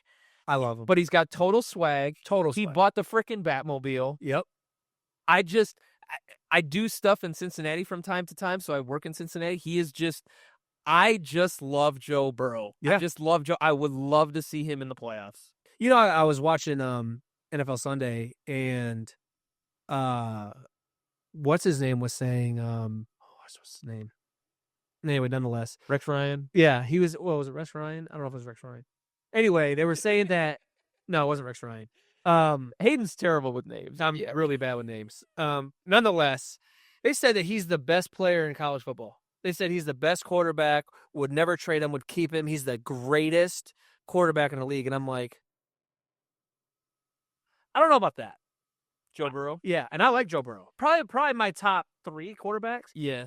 B: I love him,
A: but he's got total swag.
B: He
A: bought the freaking Batmobile.
B: Yep.
A: I do stuff in Cincinnati from time to time, so I work in Cincinnati. I just love Joe Burrow.
B: Yeah.
A: I just love Joe. I would love to see him in the playoffs.
B: You know, I was watching NFL Sunday, and what's his name was saying, what's his name? Anyway, nonetheless.
A: Rex Ryan?
B: Yeah, he was, was it Rex Ryan? I don't know if it was Rex Ryan. Anyway, they were saying that, no, it wasn't Rex Ryan.
A: Hayden's terrible with names.
B: I'm really bad with names. Nonetheless, they said that he's the best player in college football. They said he's the best quarterback, would never trade him, would keep him. He's the greatest quarterback in the league. And I'm like, I don't know about that.
A: Joe Burrow?
B: Yeah, and I like Joe Burrow. Probably my top 3 quarterbacks.
A: Yeah.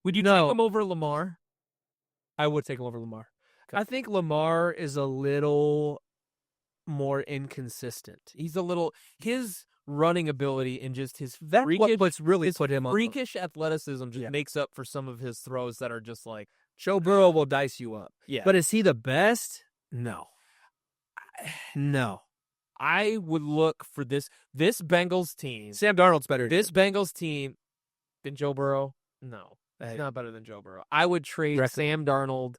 A: Would you take him over Lamar?
B: I would take him over Lamar.
A: Okay.
B: I think Lamar is a little more inconsistent.
A: His running ability and just his freakish athleticism just makes up for some of his throws that are just like,
B: Joe Burrow will dice you up.
A: Yeah.
B: But is he the best? No.
A: I would look for this Bengals team.
B: Sam Darnold's better.
A: This Bengals team than Joe Burrow? No. He's not better than Joe Burrow. I would trade Sam Darnold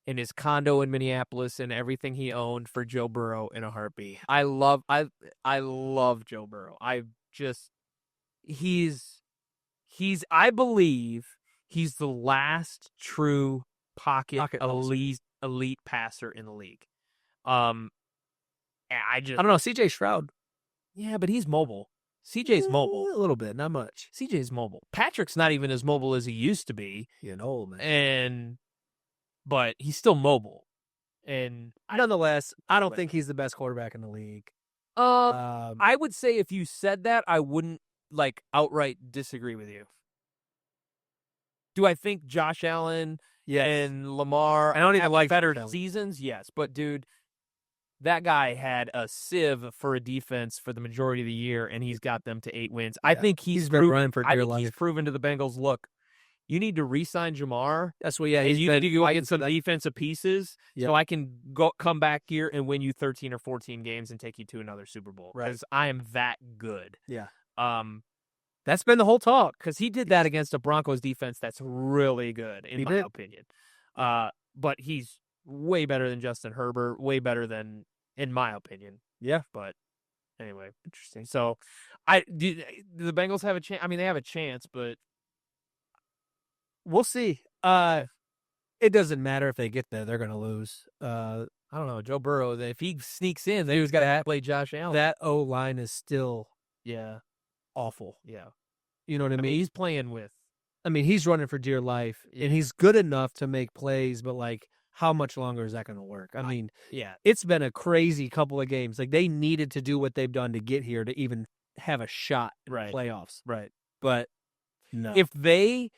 A: and his condo in Minneapolis and everything he owned for Joe Burrow in a heartbeat. I love Joe Burrow. I believe he's the last true pocket elite passer in the league. I
B: don't know, CJ Stroud.
A: Yeah, but he's mobile. CJ's mobile.
B: A little bit, not much.
A: CJ's mobile. Patrick's not even as mobile as he used to be.
B: You're an old man.
A: But he's still mobile. And
B: nonetheless, I don't think he's the best quarterback in the league.
A: I would say if you said that, I wouldn't outright disagree with you. Do I think Josh Allen and Lamar
B: I don't even like
A: better seasons? Yes, but dude, that guy had a sieve for a defense for the majority of the year, and he's got them to 8 wins. I think he's
B: been running for dear life.
A: He's proven to the Bengals, look, you need to re-sign Jamar.
B: That's what,
A: you need to go get some defensive pieces so I can come back here and win you 13 or 14 games and take you to another Super Bowl.
B: Right.
A: Because I am that good.
B: Yeah.
A: That's been the whole talk, because he did that against a Broncos defense that's really good, in my opinion. But he's way better than Justin Herbert, way better than, in my opinion.
B: Yeah.
A: But anyway, interesting. So, do the Bengals have a chance? I mean, they have a chance, but
B: we'll see. It doesn't matter if they get there; they're going to lose.
A: I don't know. Joe Burrow, if he sneaks in, then he's got to play Josh Allen.
B: That O-line is still,
A: awful. Yeah,
B: you know what I mean.
A: He's playing with.
B: I mean, he's running for dear life, and he's good enough to make plays, but how much longer is that going to work? I mean, it's been a crazy couple of games. They needed to do what they've done to get here to even have a shot in
A: Right.
B: playoffs.
A: Right.
B: But no.
A: If they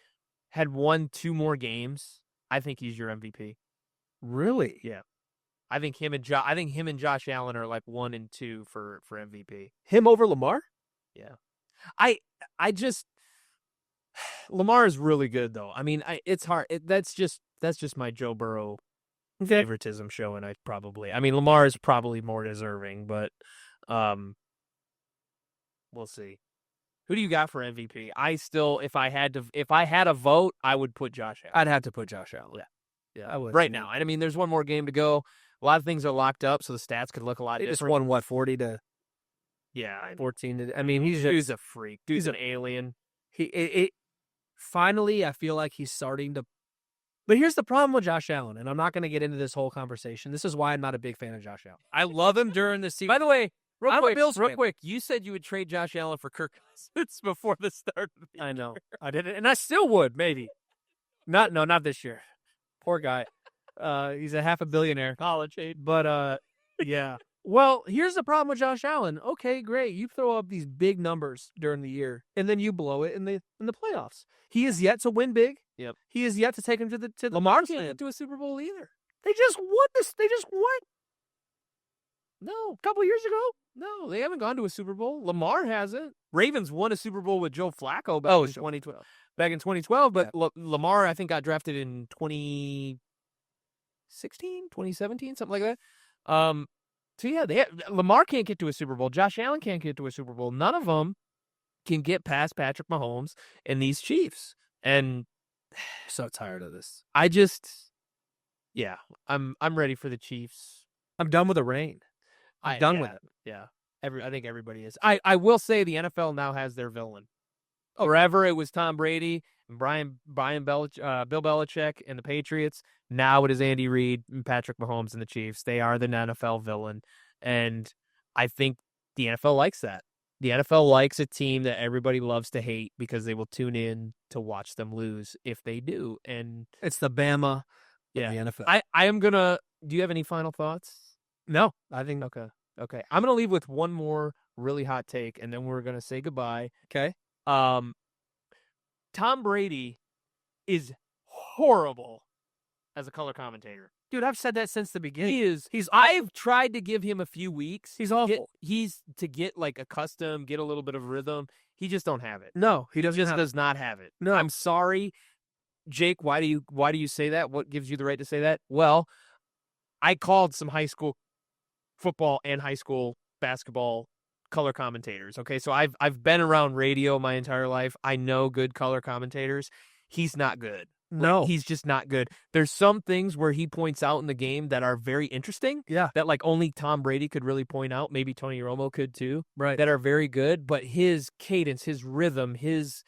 A: had won 2 more games, I think he's your MVP.
B: Really?
A: Yeah. I think him and Josh Allen are like 1 and 2 for MVP.
B: Him over Lamar?
A: Yeah. I just Lamar is really good though. I mean, it's hard. That's just my Joe Burrow favoritism showing. I mean, Lamar is probably more deserving, but we'll see. Who do you got for MVP? If I had a vote, I would put Josh Allen.
B: I'd have to put Josh Allen.
A: Yeah,
B: I would.
A: Right now. I mean, there's one more game to go. A lot of things are locked up, so the stats could look a lot
B: They
A: different.
B: just won what, 40 to
A: Yeah,
B: 14 to, I mean,
A: he's a freak. Dude's an alien.
B: Finally, I feel like he's starting to. But here's the problem with Josh Allen, and I'm not going to get into this whole conversation. This is why I'm not a big fan of Josh Allen. I love him during the season.
A: By the way,
B: I'm a Bills fan.
A: quick, you said you would trade Josh Allen for Kirk Cousins before the start of the year.
B: I know. I did it, and I still would, maybe. Not this year. Poor guy. He's a half a billionaire.
A: College age.
B: But, yeah. Well, here's the problem with Josh Allen. Okay, great. You throw up these big numbers during the year, and then you blow it in the playoffs. He is yet to win big.
A: Yep.
B: He is yet to take him to the
A: Lamar can't get to a Super Bowl either.
B: They just won this. They just won.
A: No.
B: A couple of years ago.
A: No, they haven't gone to a Super Bowl. Lamar hasn't. Ravens won a Super Bowl with Joe Flacco
B: Oh,
A: in 2012. Back in 2012, but Lamar, I think, got drafted in 2016, 2017, something like that. So, yeah, Lamar can't get to a Super Bowl. Josh Allen can't get to a Super Bowl. None of them can get past Patrick Mahomes and these Chiefs. And
B: so tired of this.
A: I'm ready for the Chiefs.
B: I'm done with the rain. I'm done with it.
A: Yeah. I think everybody is. I will say the NFL now has their villain. Forever it was Tom Brady and Bill Belichick and the Patriots. Now it is Andy Reid and Patrick Mahomes and the Chiefs. They are the NFL villain. And I think the NFL likes that. The NFL likes a team that everybody loves to hate because they will tune in to watch them lose if they do. And
B: it's the Bama of the NFL.
A: I am going to – do you have any final thoughts?
B: No. I think –
A: Okay. I'm going to leave with one more really hot take, and then we're going to say goodbye.
B: Okay.
A: Tom Brady is horrible as a color commentator.
B: Dude, I've said that since the beginning.
A: He is. I've tried to give him a few weeks.
B: He's awful.
A: He's to get like accustomed, get a little bit of rhythm. He just don't have it.
B: No, he does
A: not have it.
B: No.
A: I'm sorry, Jake. Why do you say that? What gives you the right to say that? Well, I called some high school football and high school basketball color commentators. Okay, so I've been around radio my entire life. I know good color commentators. He's not good.
B: No.
A: He's just not good. There's some things where he points out in the game that are very interesting.
B: Yeah.
A: That like only Tom Brady could really point out. Maybe Tony Romo could too.
B: Right.
A: That are very good. But his cadence, his rhythm, it's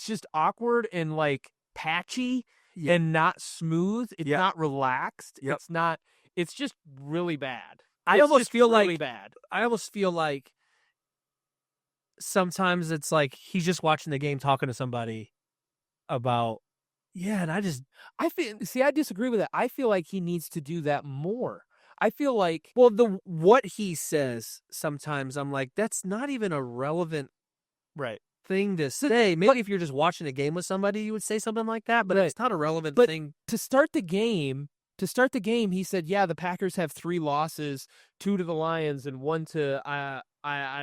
A: just awkward and like patchy and not smooth. It's not relaxed.
B: Yep.
A: It's just really bad.
B: I almost feel like sometimes it's like he's just watching the game talking to somebody about, and I
A: disagree with that. I feel like he needs to do that more. I feel like,
B: what he says sometimes I'm like, that's not even a relevant thing to say. Maybe if you're just watching a game with somebody, you would say something like that, but it's not a relevant thing.
A: To start the game, he said, "Yeah, the Packers have 3 losses, 2 to the Lions and 1 to I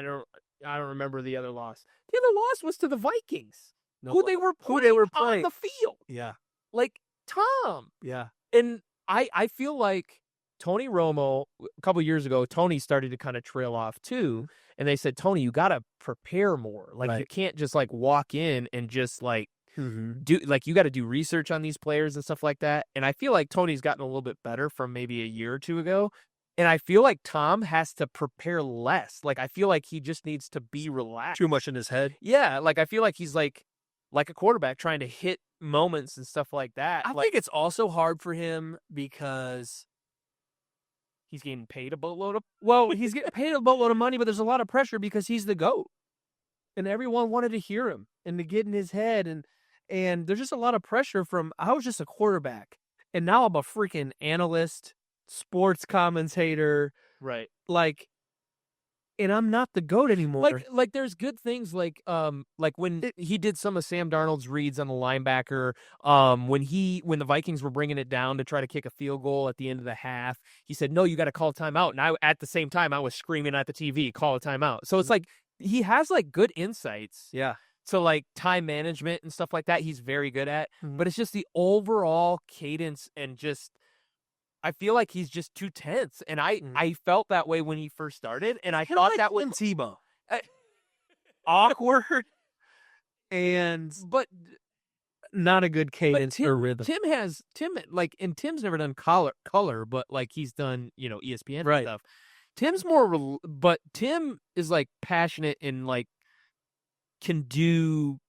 A: don't remember the other loss. The other loss was to the Vikings, who they were playing on the field.
B: Yeah,
A: like Tom.
B: Yeah,
A: and I feel like Tony Romo a couple of years ago, Tony started to kind of trail off too, and they said, Tony, you got to prepare more. Like you can't just like walk in and just like." Do like you got to do research on these players and stuff like that. And I feel like Tony's gotten a little bit better from maybe a year or two ago. And I feel like Tom has to prepare less. Like I feel like he just needs to be relaxed.
B: Too much in his head.
A: Yeah, like I feel like he's like a quarterback trying to hit moments and stuff like that.
B: I think it's also hard for him because
A: he's getting paid a boatload of
B: he's getting paid a boatload of money, but there's a lot of pressure because he's the GOAT. And everyone wanted to hear him and to get in his head and there's just a lot of pressure I was just a quarterback, and now I'm a freaking analyst, sports commentator.
A: Right.
B: Like, and I'm not the GOAT anymore.
A: Like there's good things like when he did some of Sam Darnold's reads on the linebacker, when the Vikings were bringing it down to try to kick a field goal at the end of the half, he said, "No, you got to call a timeout." And at the same time I was screaming at the TV, "Call a timeout." So it's like he has like good insights.
B: Yeah.
A: So like time management and stuff like that, he's very good at.
B: Mhm.
A: But it's just the overall cadence and just I feel like he's just too tense, and I felt that way when he first started, and I thought that was
B: Tebow.
A: uh,
B: Awkward and
A: but
B: not a good
A: but
B: cadence or rhythm.
A: Tim like and Tim's never done color, but like he's done ESPN and
B: Right.
A: stuff. Tim's more, but Tim is like passionate and like can do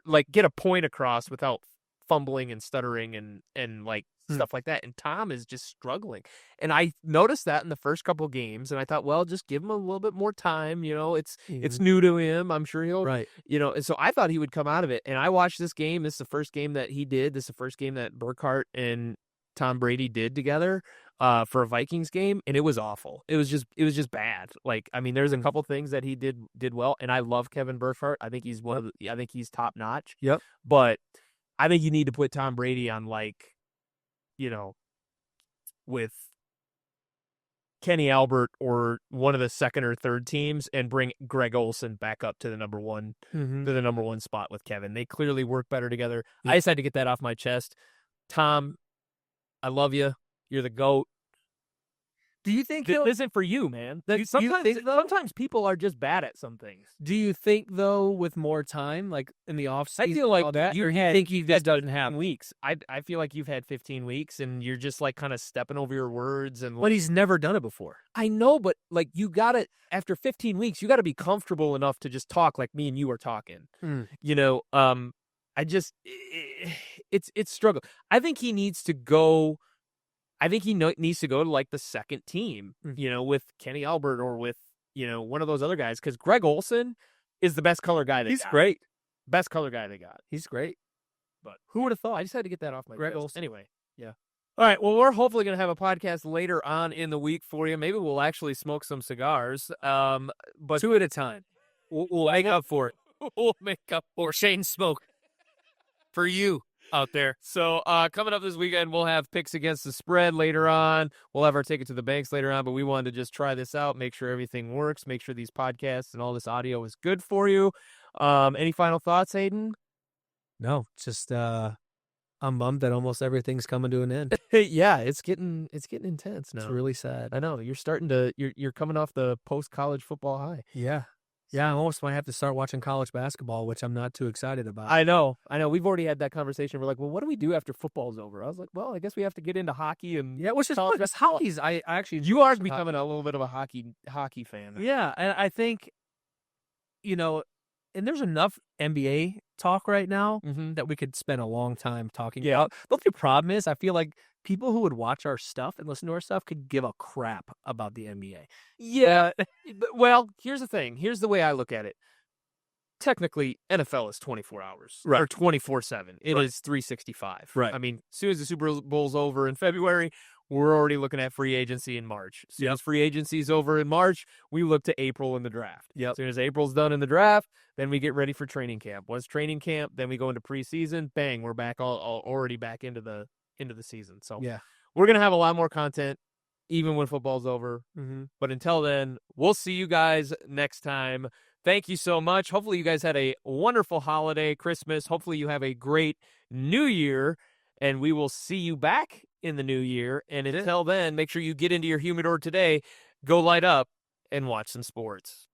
A: like get a point across without fumbling and stuttering and like stuff like that. And Tom is just struggling. And I noticed that in the first couple of games, and I thought, well, just give him a little bit more time. It's new to him. I'm sure he'll
B: Right.
A: and so I thought he would come out of it. And I watched this game. This is the first game that he did. This is the first game that Burkhardt and Tom Brady did together for a Vikings game, and it was awful. It was just bad. Like, I mean, there's a couple things that he did well, and I love Kevin Burkhardt. I think he's I think he's top notch.
B: Yep.
A: But I think you need to put Tom Brady on like, with Kenny Albert or one of the second or third teams, and bring Greg Olsen back up to the number one spot with Kevin. They clearly work better together.
B: Yep.
A: I just had to get that off my chest. Tom, I love you. You're the GOAT.
B: Do you think
A: this isn't for you, man? Sometimes people are just bad at some things.
B: Do you think though, with more time, like in the off season,
A: I feel like
B: all that,
A: you
B: or
A: had
B: think you just doesn't have
A: weeks. I feel like you've had 15 weeks, and you're just like kind of stepping over your words. And
B: But he's never done it before.
A: I know, but like you got to after 15 weeks, you got to be comfortable enough to just talk like me and you are talking. I just it's struggle. I think he needs to go. I think he needs to go to like the second team, with Kenny Albert or with, one of those other guys. Because Greg Olsen is the best color guy they got.
B: He's great.
A: Best color guy they got.
B: He's great.
A: But who would have thought? I just had to get that off my
B: Greg
A: chest.
B: Olsen.
A: Anyway, yeah. All right. Well, we're hopefully going to have a podcast later on in the week for you. Maybe we'll actually smoke some cigars. But
B: 2 at a time. We'll make up for it.
A: We'll make up
B: for Shane Smoke. For you out there.
A: So coming up this weekend, we'll have picks against the spread later on. We'll have our ticket to the banks later on, but we wanted to just try this out, make sure everything works, make sure these podcasts and all this audio is good for you. Any final thoughts, Hayden?
B: No, just I'm bummed that almost everything's coming to an end.
A: Yeah, it's getting intense now.
B: It's really sad.
A: I know. You're coming off the post-college football high.
B: Yeah. Yeah, I almost might have to start watching college basketball, which I'm not too excited about.
A: I know. We've already had that conversation. We're like, well, what do we do after football's over? I was like, well, I guess we have to get into hockey and
B: which is fun. Because hockey's, I actually
A: you are becoming a little bit of a hockey fan.
B: Yeah, and I think, and there's enough NBA talk right now that we could spend a long time talking about. But the problem is, I feel like people who would watch our stuff and listen to our stuff could give a crap about the NBA.
A: Yeah. Well, here's the thing. Here's the way I look at it. Technically, NFL is 24 hours.
B: Right.
A: Or 24/7. It is 365.
B: Right.
A: I mean, as soon as the Super Bowl's over in February, we're already looking at free agency in March. As soon as free agency's over in March, we look to April in the draft.
B: Yep.
A: As soon as April's done in the draft, then we get ready for training camp. Once training camp, then we go into preseason. Bang, we're back already back into the season. So we're going to have a lot more content even when football's over. But until then, we'll see you guys next time. Thank you so much. Hopefully you guys had a wonderful holiday, Christmas. Hopefully you have a great New Year, and we will see you back in the new year. And until then, make sure you get into your humidor today, go light up, and watch some sports.